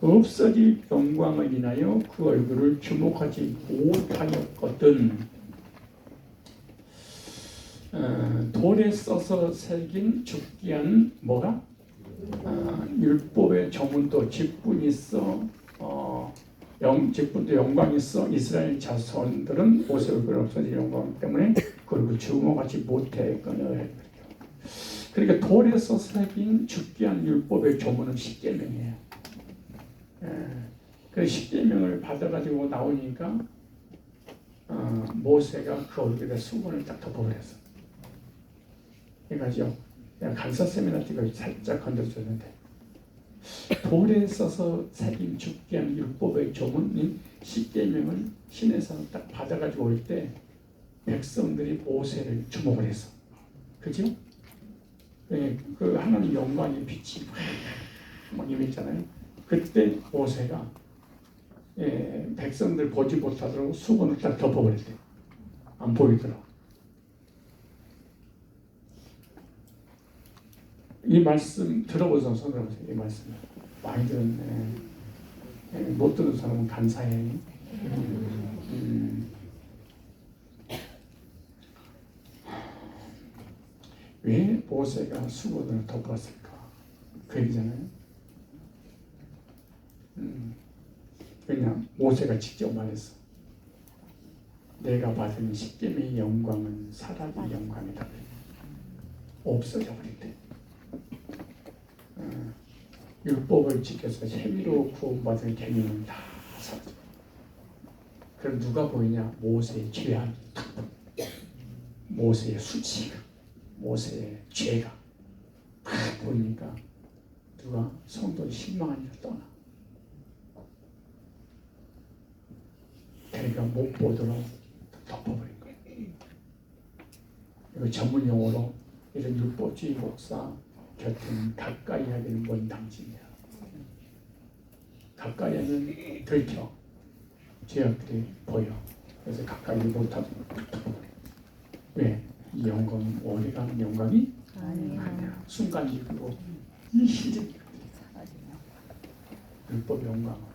없어질 영광을 인하여 그 얼굴을 주목하지 못하였거든. 돌에 써서 새긴 죽게한 뭐가? 율법의 조문도 직분이 있어 직분도 영광이 있어 이스라엘 자손들은 모세 얼굴 없어질 영광 때문에 그 얼굴 주목하지 못했거늘. 그러니까 돌에서 새긴 죽게한 율법의 조문은 십계명이에요. 그 십계명을 받아가지고 나오니까 모세가 그 얼굴에 수건을 딱 덮어버렸어. 이거죠. 내가 간사 세미나 때 살짝 건드렸는데 돌에 써서 새긴 죽게한 율법의 조문인 십계명을 신에서 딱 받아가지고 올 때 백성들이 모세를 주목을 했어. 그죠? 그 하나님 영광의 빛이 막 임했잖아요. 그때 모세가 백성들 보지 못하도록 수건을 딱 덮어버렸대. 안 보이더라고. 이 말씀 들어보셔서 손을 보세요. 이 말씀 많이 들었네. 못 들은 사람은 간사해. 왜 모세가 수건을 덮었을까? 그 얘기잖아요. 그냥 모세가 직접 말했어. 내가 받은 십계명의 영광은 사라질 영광이다. 없어져 버린대. 율법을 지켜서 행위로 구원받은 계명은 다 사라져. 그럼 누가 보이냐? 모세의 죄악이 딱 보여. 모세의 수치가, 모세의 죄가 딱 보이니까 누가 성도를 실망하니까 떠나. 그러니까 못 보도록 덮어버린 거예요. 이거 전문 용어로 이런 율법주의 목사 곁은 가까이 하기는 먼 당신이야. 가까이 하면 들켜. 죄악들이 보여. 그래서 가까이 못하도록 덮어버려. 왜? 이 영광은 오래가는 영광이 아니야. 순간이고 일시적이거든. 율법 영광.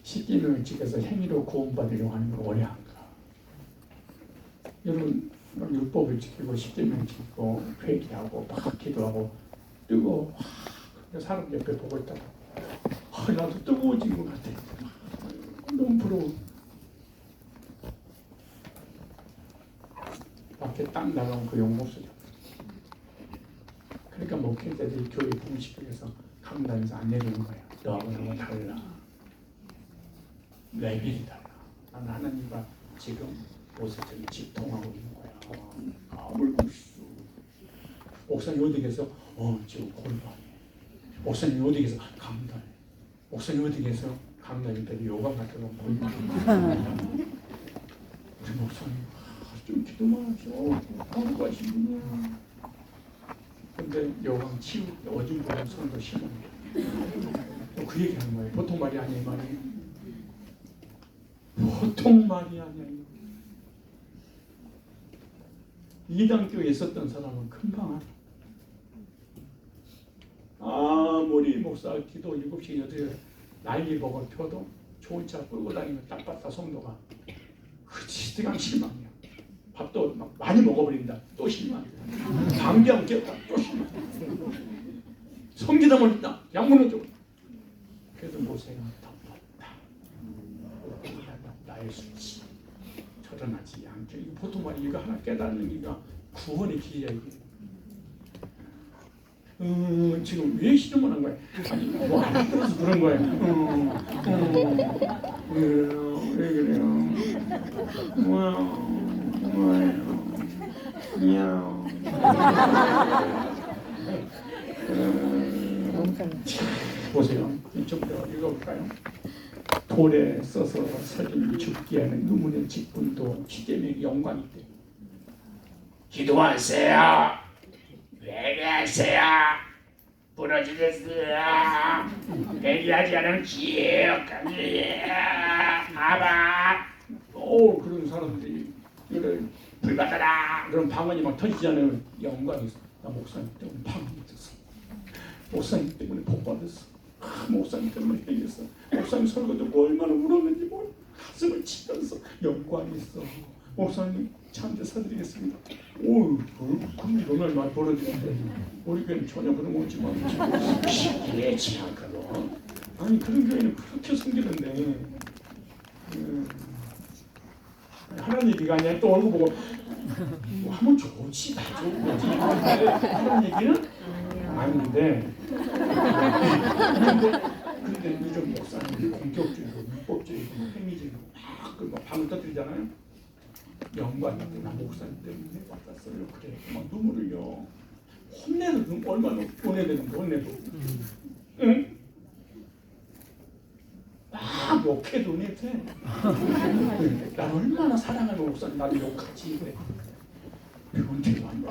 십계명을 지켜서 행위로 구원받으려고 하는 거 오래 한가. 여러분 율법을 지키고 십계명 지키고 회개하고 막 기도하고 뜨거워 사람 옆에 보고 있다가 나도 뜨거워진 것 같아. 너무 부러워. 밖에 딱 나가면 그 용목소리. 그러니까 목회자들이 교회 공식에서 강단에서 안 내리는 거예요. 너하고 나하고 달라. 레벨이 달라. 나는 하나님과 지금 옷을 집통하고 있는 거야. 물국수. 목사님 어디 계서? 지금 골반에. 목사님 어디 계서? 강단에. 목사님 어디 계서? 강단에 요강 같은 거 보이고. 우리 목사님 좀 기도만 하죠. 하고 가신 분이야. 근데 요강 치우 어중보다 손도 심한 거. 그 얘기하는 거예요. 보통 말이 아니에요, 말이. 보통 말이 아니에요. 이단교에 있었던 사람은 금방 알아. 아무리 목사 기도 7시 8시에 난리복을 펴도 좋은 차 끌고 다니면 딱 봤다 성도가 그냥 실망이야. 밥도 막 많이 먹어버린다. 또 실망이야. 방비하고 깨었다. 또 실망. 성기담을 있다. 양문을 그래도 모세가 덮었다. 나의 수치 드러나지 않게. 보통 말이 이거 하나 깨닫는 게가 구원의 길이야 이게. 지금 왜 시험을 한 거야? 아니 뭐 알아들어서 그런 거야. 왜 그래요? 보세요. 이쪽으로 읽어볼까요? 돌에 써서 설린 죽게 하는 누문의 직분도 시대의 영광이 있대. 기도하세요. 회개하세요. 부러지겠어요. 회개하지 않으면 기억하지. 아바. 그런 사람들이 이걸 불받아라. 그런 방언이 막 터지잖아요. 영광이 있어. 나 목사님 때문에 방언이 있었어. 목사님 때문에 복 받았어. 목사님 때문에 회개했어. 목사님 설교 듣고 얼마나 울었는지 뭘 가슴을 치면서 영광이 있어. 목사님 참대사드리겠습니다. 그런 말 벌어지는데 우리 교회는 전혀 그런 거 없지만 시기하지 않거든. 아니 그런 교회는 그렇게 섬기는데 하나님 얘기가 아니라 또 얼굴 보고 하면 좋지 다 좋은 거지 하는 얘기는 아닌데 근데 요즘 목사님이 공격적이고 율법적이고 행위적이고 막 방을 터뜨리잖아요. 영광이 나 목사님 때문에 받았어요. 그래 막 눈물 흘려. 혼내도 얼마나 혼내되는데 혼내도 응? 막 욕해도 내대. 나 얼마나 사랑하는 목사님 나도 욕하지 그래. 교인들 많이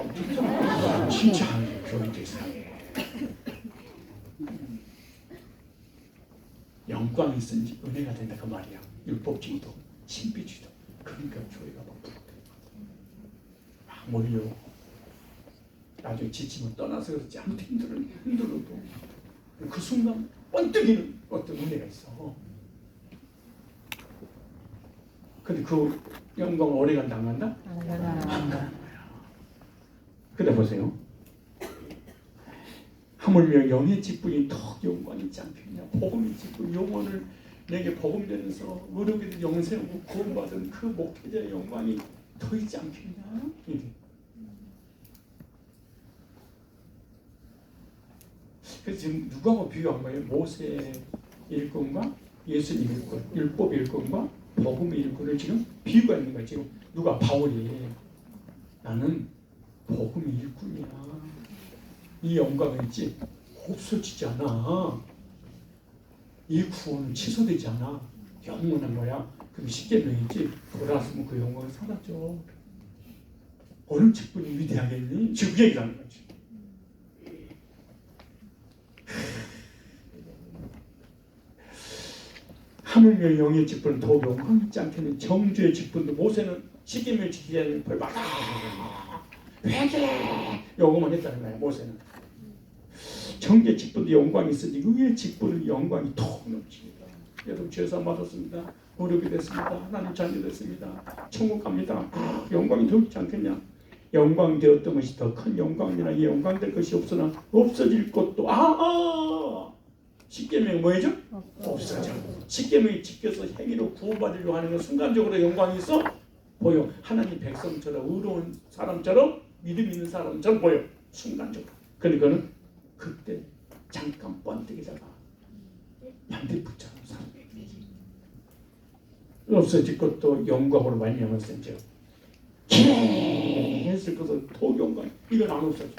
진짜 교인들 상해. 영광이 있은지 은혜가 된다 그 말이야. 율법주의도 신비주의도. 그러니까 교회가 막 몰려. 나중에 지치면 떠나서 그렇지 아무튼 힘들어도 그 순간 번뜩이는 어떤 은혜가 있어. 근데 그 영광을 오래간다 안 간다? 안 가는 거야. 근데 보세요. 하물며 영의 직분이 더 영광이 있지 않겠냐. 복음의 직분 영혼을 내게 복음되면서 의롭게 된 영생하고 구원받은 그 목회자의 영광이 더 있지 않겠냐. 이게. 그래서 지금 누구하고 비교한 거예요? 모세의 일꾼과 예수님 일꾼, 율법 일꾼과 복음의 일꾼을 지금 비교가 있는 거예요. 지금 누가 바울이 나는 복음의 일꾼이야. 이 영광은 있지 없어지지 않아. 이 구원은 취소되지 않아. 영원한 거야. 그럼 십계명이지 돌아왔으면 그 영광을 사라져. 어느 직분이 위대하겠니? 지금 그 얘기를 하는 거지. 하물며 영의 직분은 더욱 영광 있지 않겠는. 정주의 직분도 모세는 십계명을 지키지 않으면 벌 받아. 회개! 요거만 했다는 거야 모세는. 정죄 직분도 영광이 있으니 의의 직분은 영광이 더 넘칩니다. 여러분 죄사 받았습니다. 어렵게 됐습니다. 하나님 자녀 됐습니다. 천국 갑니다. 영광이 더 있지 않겠냐. 영광 되었던 것이 더 큰 영광이나 이 영광 될 것이 없으나 없어질 것도 십계명이 뭐죠? 없어져. 십계명이 지켜서 행위로 구원받으려고 하는 건 순간적으로 영광이 있어 보여. 하나님 백성처럼 의로운 사람처럼 믿음 있는 사람처럼 보여. 순간적으로. 그러니까 그는 그때 잠깐 번뜩이다가 반딧불처럼 사는 없어질 것도 영광으로 말미암아서 이제 했을 것은 더 영광. 이건 안 없어져.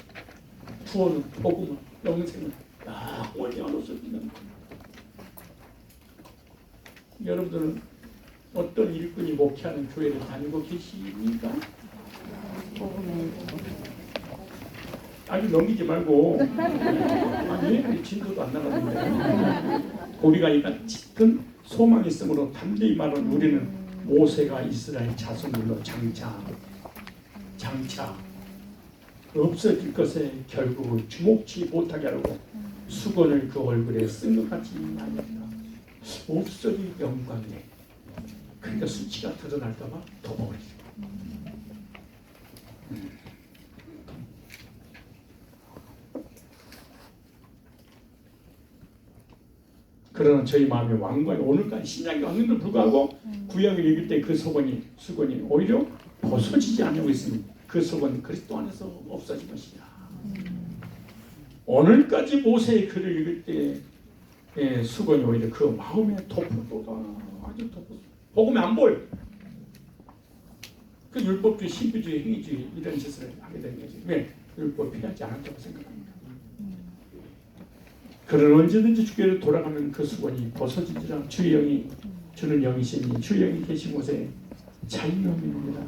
구원은 복음은 영생은 영원히 안 없어진다는 거예요. 여러분들은 어떤 일꾼이 목회하는 교회를 다니고 계십니까? 복음의 아주 넘기지 말고 아니 진도도 안 나갔는데 우리가 이런 짙은 소망이 있으므로 담대히 말하는 우리는 모세가 이스라엘 자손들로 장차 없어질 것에 결국을 주목치 못하게 하려고 수건을 그 얼굴에 쓴 것 같이 아니었다. 없어질 영광에 그러니까 수치가 드러날까 봐 덮어버리죠. 그러나 저희 마음의 왕관이 오늘까지 신약이 왔는데도 불구하고 구약을 읽을 때 그 수건이 오히려 벗어지지 않고 있습니다. 그 수건은 그리스도 안에서 없어진 것이다. 오늘까지 모세의 글을 읽을 때 수건이 오히려 그 마음에 덮어도다. 아주 덮어. 복음에 안 보여. 그 율법주의, 신비주의, 행위주의 이런 짓을 하게 되는 거지. 왜? 율법 피하지 않았다고 생각합니다. 그런 언제든지 주께로 돌아가면 그 수건이 벗어지리라. 주의 영이 주는 영이시니 주의 영이 계신 곳에 자유함입니다.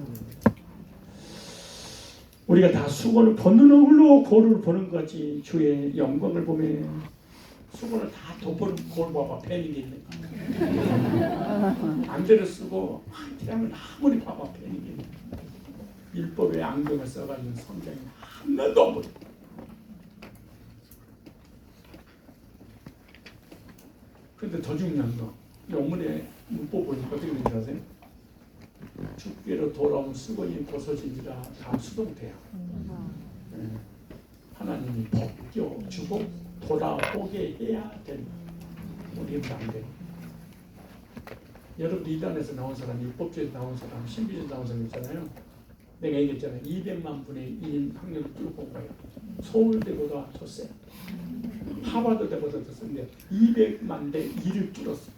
우리가 다 수건을 벗는 얼굴로 거울을 보는 거지 주의 영광을 보면 수건을 다 덮어놓은 거울 봐봐 패는 게 있는 거야. 안대를 쓰고 태양을 아무리 봐봐 패는 게 있는 거야. 율법의 안경을 써가지고 성장이 하나도 안 보여. 근데 더 중요한 거 영문의 문법 보니까 어떻게 되는지 아세요? 주께로 돌아온 수건이 벗어진지라 다 수동태야. 하나님이 벗겨주고 돌아오게 해야 된다. 우리는 안 돼. 여러분 이단에서 나온 사람, 율법주에서 나온 사람, 신비주에서 나온 사람 있잖아요. 내가 얘기했잖아요. 200만 분의 1인 확률을 뚫고 온 거예요. 서울대보다 더 세요. 하버드대보다 더 센데 200만 대 1을 뚫었어.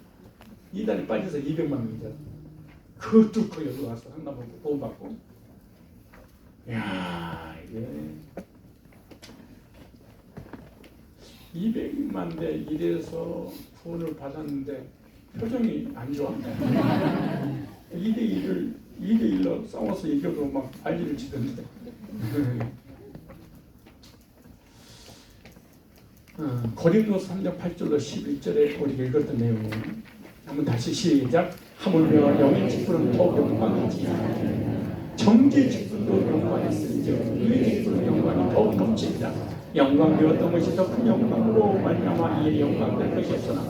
이단에 빠져서 200만 명이잖아. 그걸 뚫고 여기 와서 상담하고 도움받고. 이야 이게 200만 대 1에서 구원을 받았는데 표정이 안 좋아. 2대 1로 싸워서 이겨도 막 난리를 치던데. 고린도서 3장 8절로 11절에 우리가 읽었던 내용이에요. 한번 다시 시작. 하물며 영의 직분은 더욱 영광이지 정죄의 직분도 영광이 있으며 의의 직분은 영광이 더욱 넘칩니다. 영광 되었던 것이 더 큰 영광으로 말미암아 이에 영광 될 것이 없으나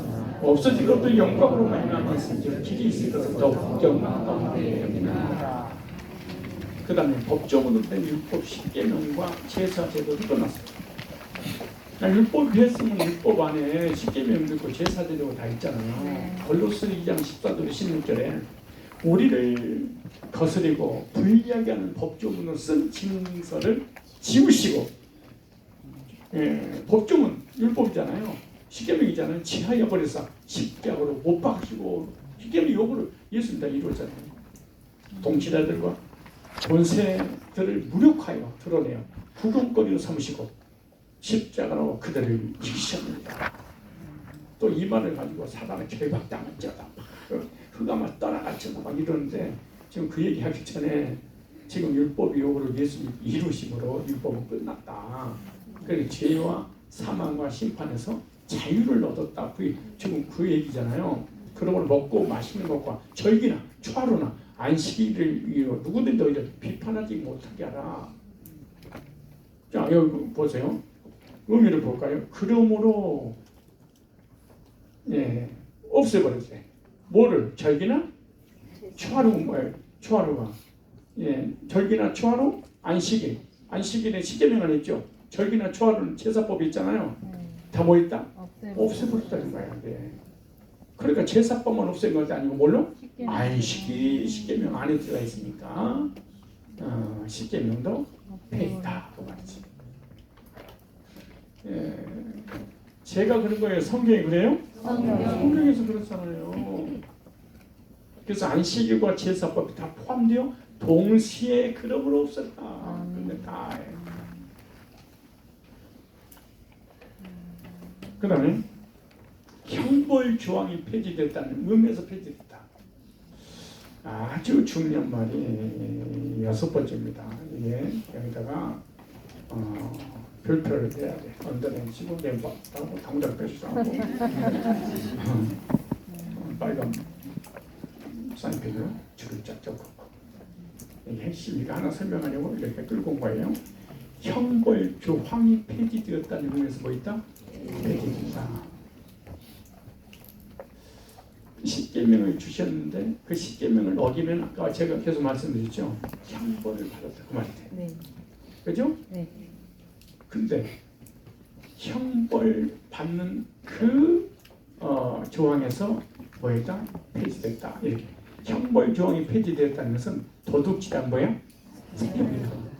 없어질 것도 영광으로 말미암아 있으며 길이 있을 것은 더욱 영광되게 여깁니다. 그 다음에 법조문으로 된 율법 10계명과 제사 제도를 떠났어요. 율법 했으면 율법 안에 십계명도 있고 제사 제도가 다 있잖아요. 골로새 2장 14절 16절에 우리를 거스리고 불리하게 하는 법조문으로 쓴 징서를 지우시고 법조문 율법이잖아요. 십계명이잖아요. 지하여 버려서 십자가로 못 박히고 십계명 요구를 예수님 다 이루었잖아요. 동치자들과 권세들을 무력하여 드러내어 구경거리로 삼으시고 십자가로 그들을 죽이셨느니라. 또 이 말을 가지고 사단의 결박당한 자다. 흑암을 떠나갔잖아. 막 이러는데 지금 그 얘기하기 전에 지금 율법이 요구를 예수님 이루심으로 율법은 끝났다. 그래서 죄와 사망과 심판에서 자유를 얻었다. 지금 그 얘기잖아요. 그런 걸 먹고 마시는 것과 절기나 초하루나 안식일을 누구든지 오히려 비판하지 못하게 하라. 자 여기 보세요. 의미를 볼까요? 그러므로 없애버렸어요. 뭐를? 절기나 초하루 뭐예요? 초하루가 절기나 초하루 안식일에 십계명을 했죠. 절기나 초하루는 제사법이 있잖아요. 네. 다 뭐 있다? 없애버리고. 없애버렸다는 거야. 네. 그러니까 제사법만 없앤 것이 아니고 뭘로? 안식이 십계명 안에 들어가 있으니까 십계명도 폐했다 그 말이지. 예. 제가 그런 거예요. 성경이 그래요? 성경에서 그렇잖아요. 그래서 안식일과 제사법이 다 포함되어 동시에 그러므로 없었다. 근데 다 해. 그 다음에 형벌 조항이 폐지됐다는 의미에서 폐지됐다. 아주 중요한 말이 6번째입니다. 이게 여기다가 별표를 해야 돼. 언더라인치고 멤버하고 당장 빼주고 빨간 사인펜으로 줄을 쫙쫙 긋고 이게 핵심이가 하나 설명하려고 이렇게 끌고 온 거예요. 형벌 조항이 폐지되었다는 의미에서 뭐 있다? 폐지됐다. 십계명을 주셨는데 그 십계명을 어기면 아까 제가 계속 말씀드렸죠. 형벌을 받았다 그 말이 돼. 네. 그죠? 네. 근데 형벌 받는 그 조항에서 뭐였다? 폐지됐다. 이렇게 형벌 조항이 폐지됐다는 것은 도둑질한 뭐야? 사형이야.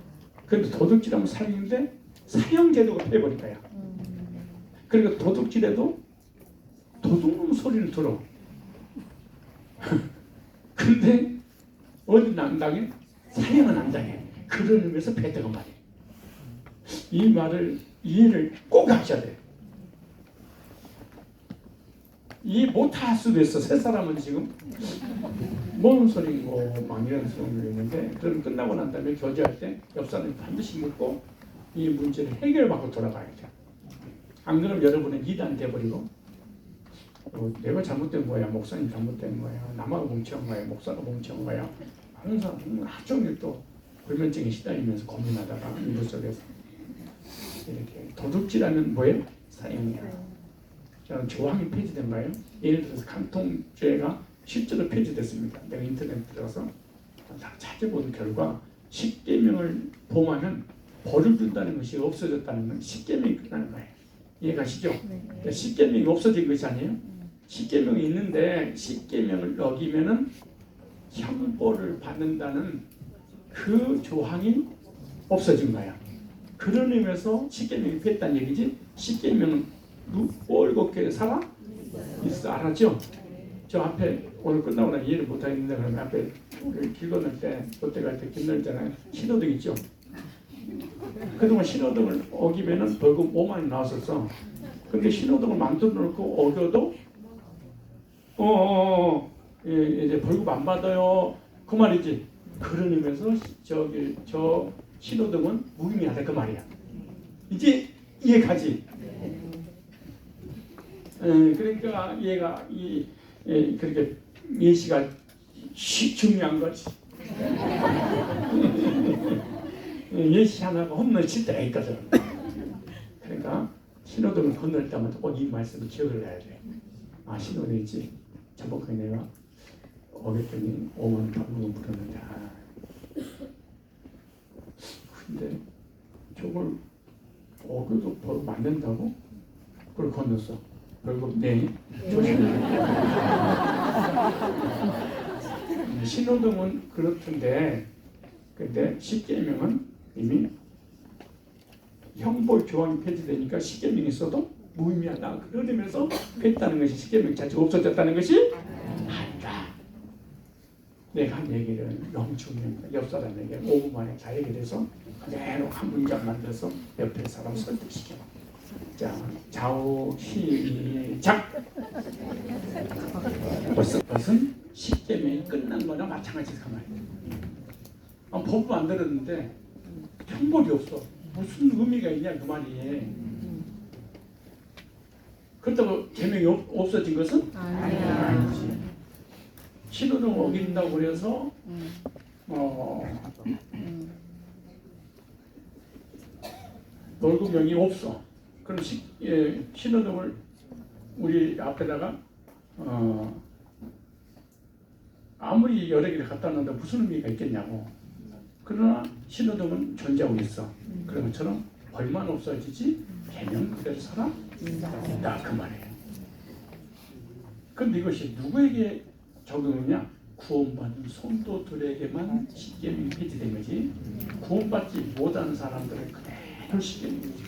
근데 도둑질하면 사형인데 사형 제도가 폐해버린 거야. 그러니까 도둑질해도 도둑놈 소리를 들어. 근데 어디 안 당해? 사형은 안 당해. 그런 의미에서 폐했다고 말이야. 이 말을 이해를 꼭 하셔야 돼. 이해 못할 수도 있어. 세 사람은 지금 뭔 소리고 막 이런 소리가 있는데 그럼 끝나고 난 다음에 교제할 때 옆 사람이 반드시 묻고 이 문제를 해결받고 돌아가야 돼. 안 그러면 여러분은 이단 돼버리고 내가 잘못된 거야, 목사님 잘못된 거야, 남하고 뭉쳐온 거야, 목사가 뭉쳐온 거야. 항상 하루 종일 또 불면증에 시달리면서 고민하다가 이불 속에서 이렇게 도둑질하는 뭐예요? 사형이야. 저는 조항이 폐지된 거예요. 예를 들어서 간통죄가 실제로 폐지됐습니다. 내가 인터넷 들어가서 다 찾아본 결과 십계명을 범하면 벌을 준다는 것이 없어졌다는 건 십계명이 끝나는 거예요. 이해가시죠? 그러니까 십계명이 없어진 것이 아니에요. 십계명이 있는데 십계명을 어기면은 형벌을 받는다는 그 조항이 없어진 거야. 그런 의미에서 십계명이 폐했다는 얘기지. 십계명은 올곧게 살아 있어. 알았죠? 저 앞에 오늘 끝나고 나 이해를 못하겠는데 그러면 앞에 길 건널 때 롯데 갈 때 길 건널잖아요. 신호등 있죠? 그동안 신호등을 어기면은 벌금 5만 원 나왔었어. 근데 신호등을 만들어 놓고 어겨도 이제 벌금 안 받아요. 그 말이지. 그런 의미에서 저 신호등은 무의미하다 그 말이야. 이제 이해가지. 그러니까 얘가 그렇게 예시가 중요한 거지. 예시 하나가 홈런 칠 때가 있거든. 그러니까 신호등을 건널 때마다 꼭 이 말씀을 기억을 해야 돼. 아, 신호등이지. 저번에 내가 어겼더니 5만 원 벌금을 물었는데 근데 저걸 어겨도 벌금 안 낸다고? 그걸 건넜어. 벌금 네. 신호등은 그렇던데 근데 십계명은 이미 형벌 조항이 폐지되니까 십계명이 있어도 무의미하다. 그런 의미에서 폐했다는 것이 십계명 자체가 없어졌다는 것이 아니다. 내가 한 얘기를 너무 중요합니다. 옆 사람에게 5분 만에 다 얘기해서 그대로 한 문장 만들어서 옆에 사람 설득시켜. 자, 좌우 시작. 그것은 십계명이 끝난 거나 마찬가지다 그 말이야. 법을 안 들었는데 형벌이 없어. 무슨 의미가 있냐 그 말이에요. 그렇다고 계명이 없어진 것은 아니지. 신호등 어긴다고 그래서 벌금형이 없어. 그럼 신호등을 우리 앞에다가 아무리 여러 개를 갖다 놓는데 무슨 의미가 있겠냐고. 그러나 신호등은 존재하고 있어. 그런 것처럼 벌만 없어지지 계명 그대로 살아 있다 그 말이에요. 그런데 이것이 누구에게 적용이냐? 구원받은 성도들에게만 십계명이 폐지된 거지. 구원받지 못하는 사람들은 그대로 십계명이지.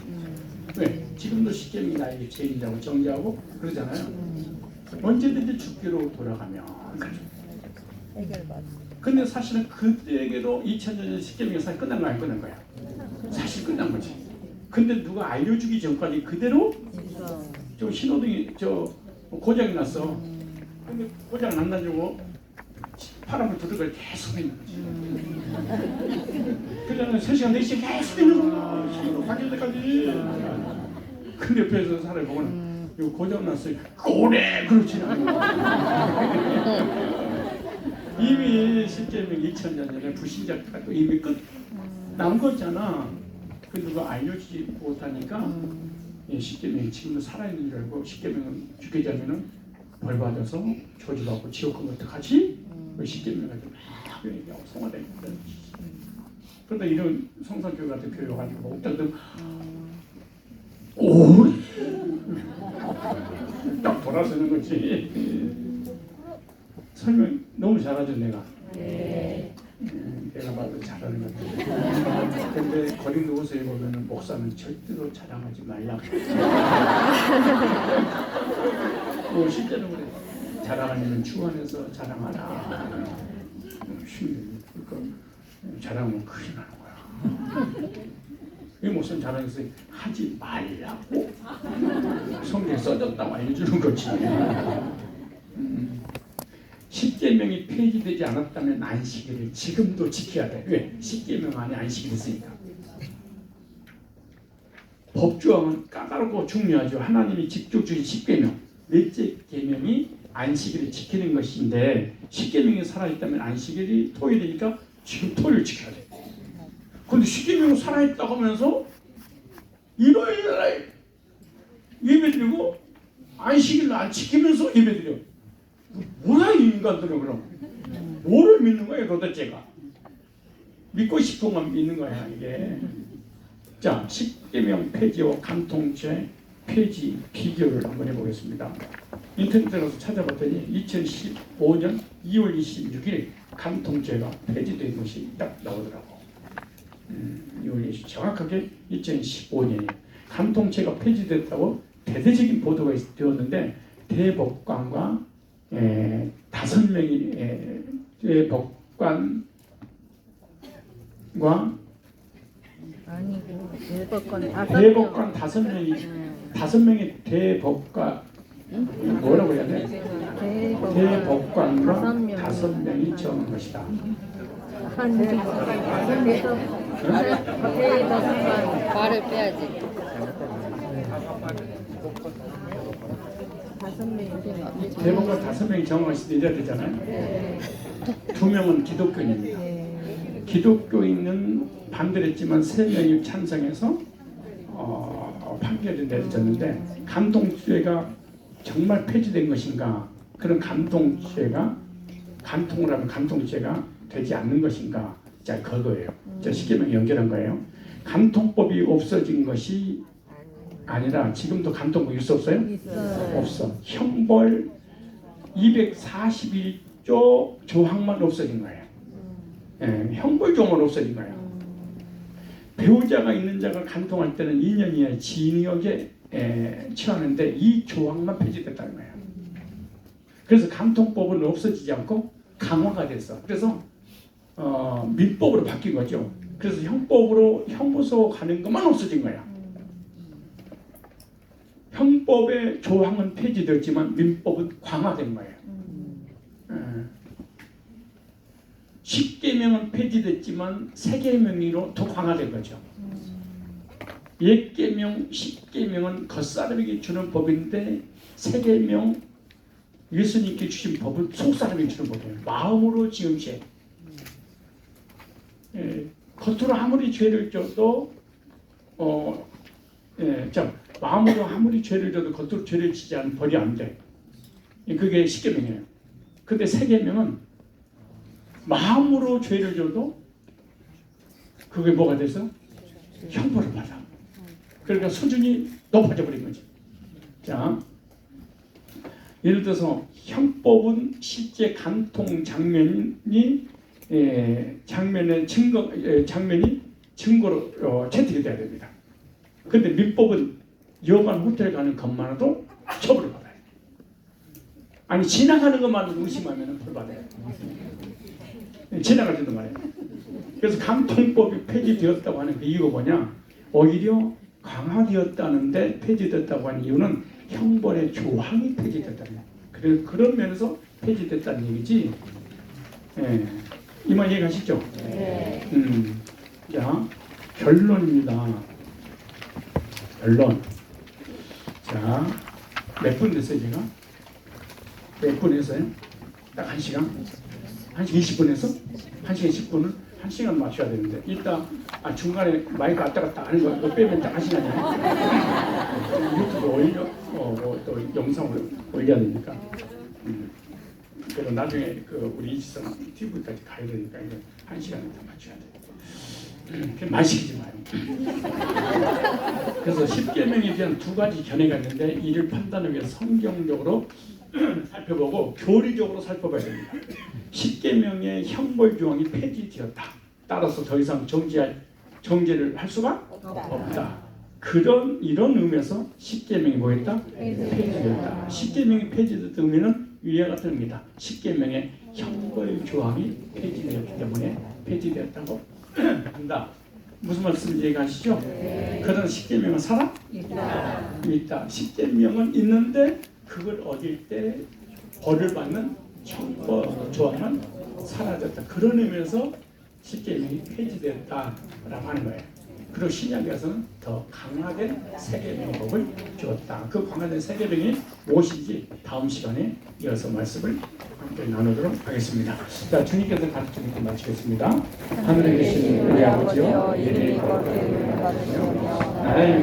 왜? 지금도 십계명이 나에게 죄인이라고 정죄하고 그러잖아요. 언제든지 죽기로 돌아가면 그죠. 근데 사실은 그때에게도 2000년 전 십계명이 사실 끝난 거야, 안 끝난 거야? 사실 끝난 거지. 근데 누가 알려주기 전까지 그대로 저 신호등이 고장이 났어. 근데 고장 안 나주고 파란불 들어갈 계속 있는 거지. 그러면 3시간 4시간 계속 있는 거야. 신호등 바뀔 때까지. 근데 옆에서 사람이 보면 이거 고장 났어요. 오래 그렇지 않아. 이미 십계명 2000년 전에 불신자가 이미 끝난 거잖아. 그 누가 알려주지 못하니까 십계명이 지금도 살아있는 줄 알고 십계명은 죽게 되면은 벌 받아서 저주받고 지옥 간 것도 같이 십계명 가지고 막 성화되는 거야. 그런데 이런 성산교회 같은 교회 가지고 옥당들 오, 딱 돌아서는 거지. 설명 너무 잘하죠 내가. 내가 봐도 잘하는 것 같아. 근데 고린도후서에 보면은 목사는 절대로 자랑하지 말라고. 뭐 실제로 그래. 자랑하면 주 안에서 자랑하라. 그러니까 자랑하면 큰일 나는 거야. 이 목사는 자랑해서 하지 말라고. 성경에 써졌다고 알려주는 거지. 십계명이 폐지되지 않았다면 안식일을 지금도 지켜야 돼. 왜? 십계명 안에 안식일이 있으니까. 법조항은 까다롭고 중요하죠. 하나님이 직접 주신 십계명, 넷째 계명이 안식일을 지키는 것인데 십계명이 살아있다면 안식일이 토요일이니까 지금 토요일 지켜야 돼. 그런데 십계명이 살아있다고 하면서 일요일날 예배드리고 안식일을 안 지키면서 예배드려. 뭐야 이 인간들은 그럼? 뭐를 믿는 거야 도대체가? 믿고 싶은 건 믿는 거야 이게. 자, 십계명 폐지와 간통죄 폐지 비교를 한번 해보겠습니다. 인터넷에 가서 찾아봤더니 2015년 2월 26일 간통죄가 폐지된 것이 딱 나오더라고. 2월 26일 정확하게 2015년이에요. 간통죄가 폐지됐다고 대대적인 보도가 되었는데 대법관과 5명의 법관과 아니고 대법관 5명이 대법관 뭐라고 해야 돼? 대법관과 5명이 정한 것이다. 대법관 말을 빼야지. 5명이 대법관 5명이 정한 것이다 이래야 되잖아요. 2명은 기독교인입니다. 기독교인은 반대를 했지만 3명이 찬성해서 판결이 내려졌는데 간통죄가 정말 폐지된 것인가? 그런 간통죄가 간통을 하면 간통죄가 되지 않는 것인가? 자 그거예요. 자 십계명 연결한 거예요. 간통법이 없어진 것이 아니라 지금도 간통법이 있어 없어요? 있어요. 없어. 형벌 241조 조항만 없어진 거예요. 형벌 조항만 없어진 거예요. 배우자가 있는 자가 간통할 때는 2년 이하의 징역에 처하는데 이 조항만 폐지됐다는 거예요. 그래서 간통법은 없어지지 않고 강화가 됐어. 그래서 민법으로 바뀐 거죠. 그래서 형법으로 형무소 가는 것만 없어진 거야. 형법의 조항은 폐지되었지만 민법은 강화된 거예요. 십계명은 폐지됐지만 세계명으로 더 강화된 거죠. 옛계명, 십계명은 겉사람에게 주는 법인데 세계명, 예수님께 주신 법은 속사람에게 주는 법이에요. 마음으로 지은 죄. 겉으로 아무리 죄를 져도 마음으로 아무리 죄를 져도 겉으로 죄를 지지 않으면 벌이 안 돼. 그게 십계명이에요. 근데 세계명은 마음으로 죄를 져도 그게 뭐가 돼서 형벌을 받아. 그러니까 수준이 높아져 버린 거지. 자, 예를 들어서 형법은 실제 간통 장면이 장면이 증거로 채택이 돼야 됩니다. 그런데 민법은 여관 호텔 가는 것만으로도 처벌을 받아요. 아니 지나가는 것만으로 의심하면 벌받아요. 지나갈 때도 말이에요. 그래서 간통법이 폐지되었다고 하는 그 이유가 뭐냐? 오히려 강화되었다는데 폐지됐다고 하는 이유는 형벌의 조항이 폐지됐다는 거예요. 그래서 그런 면에서 폐지됐다는 얘기지. 예. 이 말 이해가시죠? 네. 자, 결론입니다. 결론. 자, 몇 분 됐어요, 제가? 몇 분 했어요? 딱 1시간? 1시간 20분 했어? 1시간 10분을? 1시간 맞춰야 되는데 이따 중간에 마이크 왔다 갔다 하는 거 그거 빼면 딱 1시간이야. 유튜브 올려 또 영상을 올려야 되니까. 그래서 나중에 그 우리 이지성 TV까지 가야 되니까 이제 1시간을 다 맞춰야 돼. 그냥 말 시키지 마요. 그래서 10계명에 대한 두 가지 견해가 있는데 이를 판단하기 위해 성경적으로 살펴보고 교리적으로 살펴봐야 됩니다. 10계명의 형벌 조항이 폐지되었다. 따라서 더 이상 정죄를 할 수가 없다. 이런 의미에서 10계명이 뭐였다? 폐지되었다. 10계명이 폐지됐던 의미는 위와 같은 의미다. 10계명의 형벌 조항이 폐지되었기 때문에 폐지되었다고 한다. 무슨 말씀인지 이해가시죠? 그러나 10계명은 살아? 있다. 10계명은 있는데 그걸 어길 때 벌을 받는 형벌 조항은 사라졌다. 그런 의미에서 10계명이 폐지되었다라고 하는 거예요. 그리고 신약에서는 더 강화된 세계명의 법을 주었다. 그 강화된 세계명이 무엇인지 다음 시간에 이어서 말씀을 함께 나누도록 하겠습니다. 자, 주님께서 가르쳐 주신 마치겠습니다. 하늘에 계신 우리 아버지여, 이름이 거룩히 여겨지며 나라의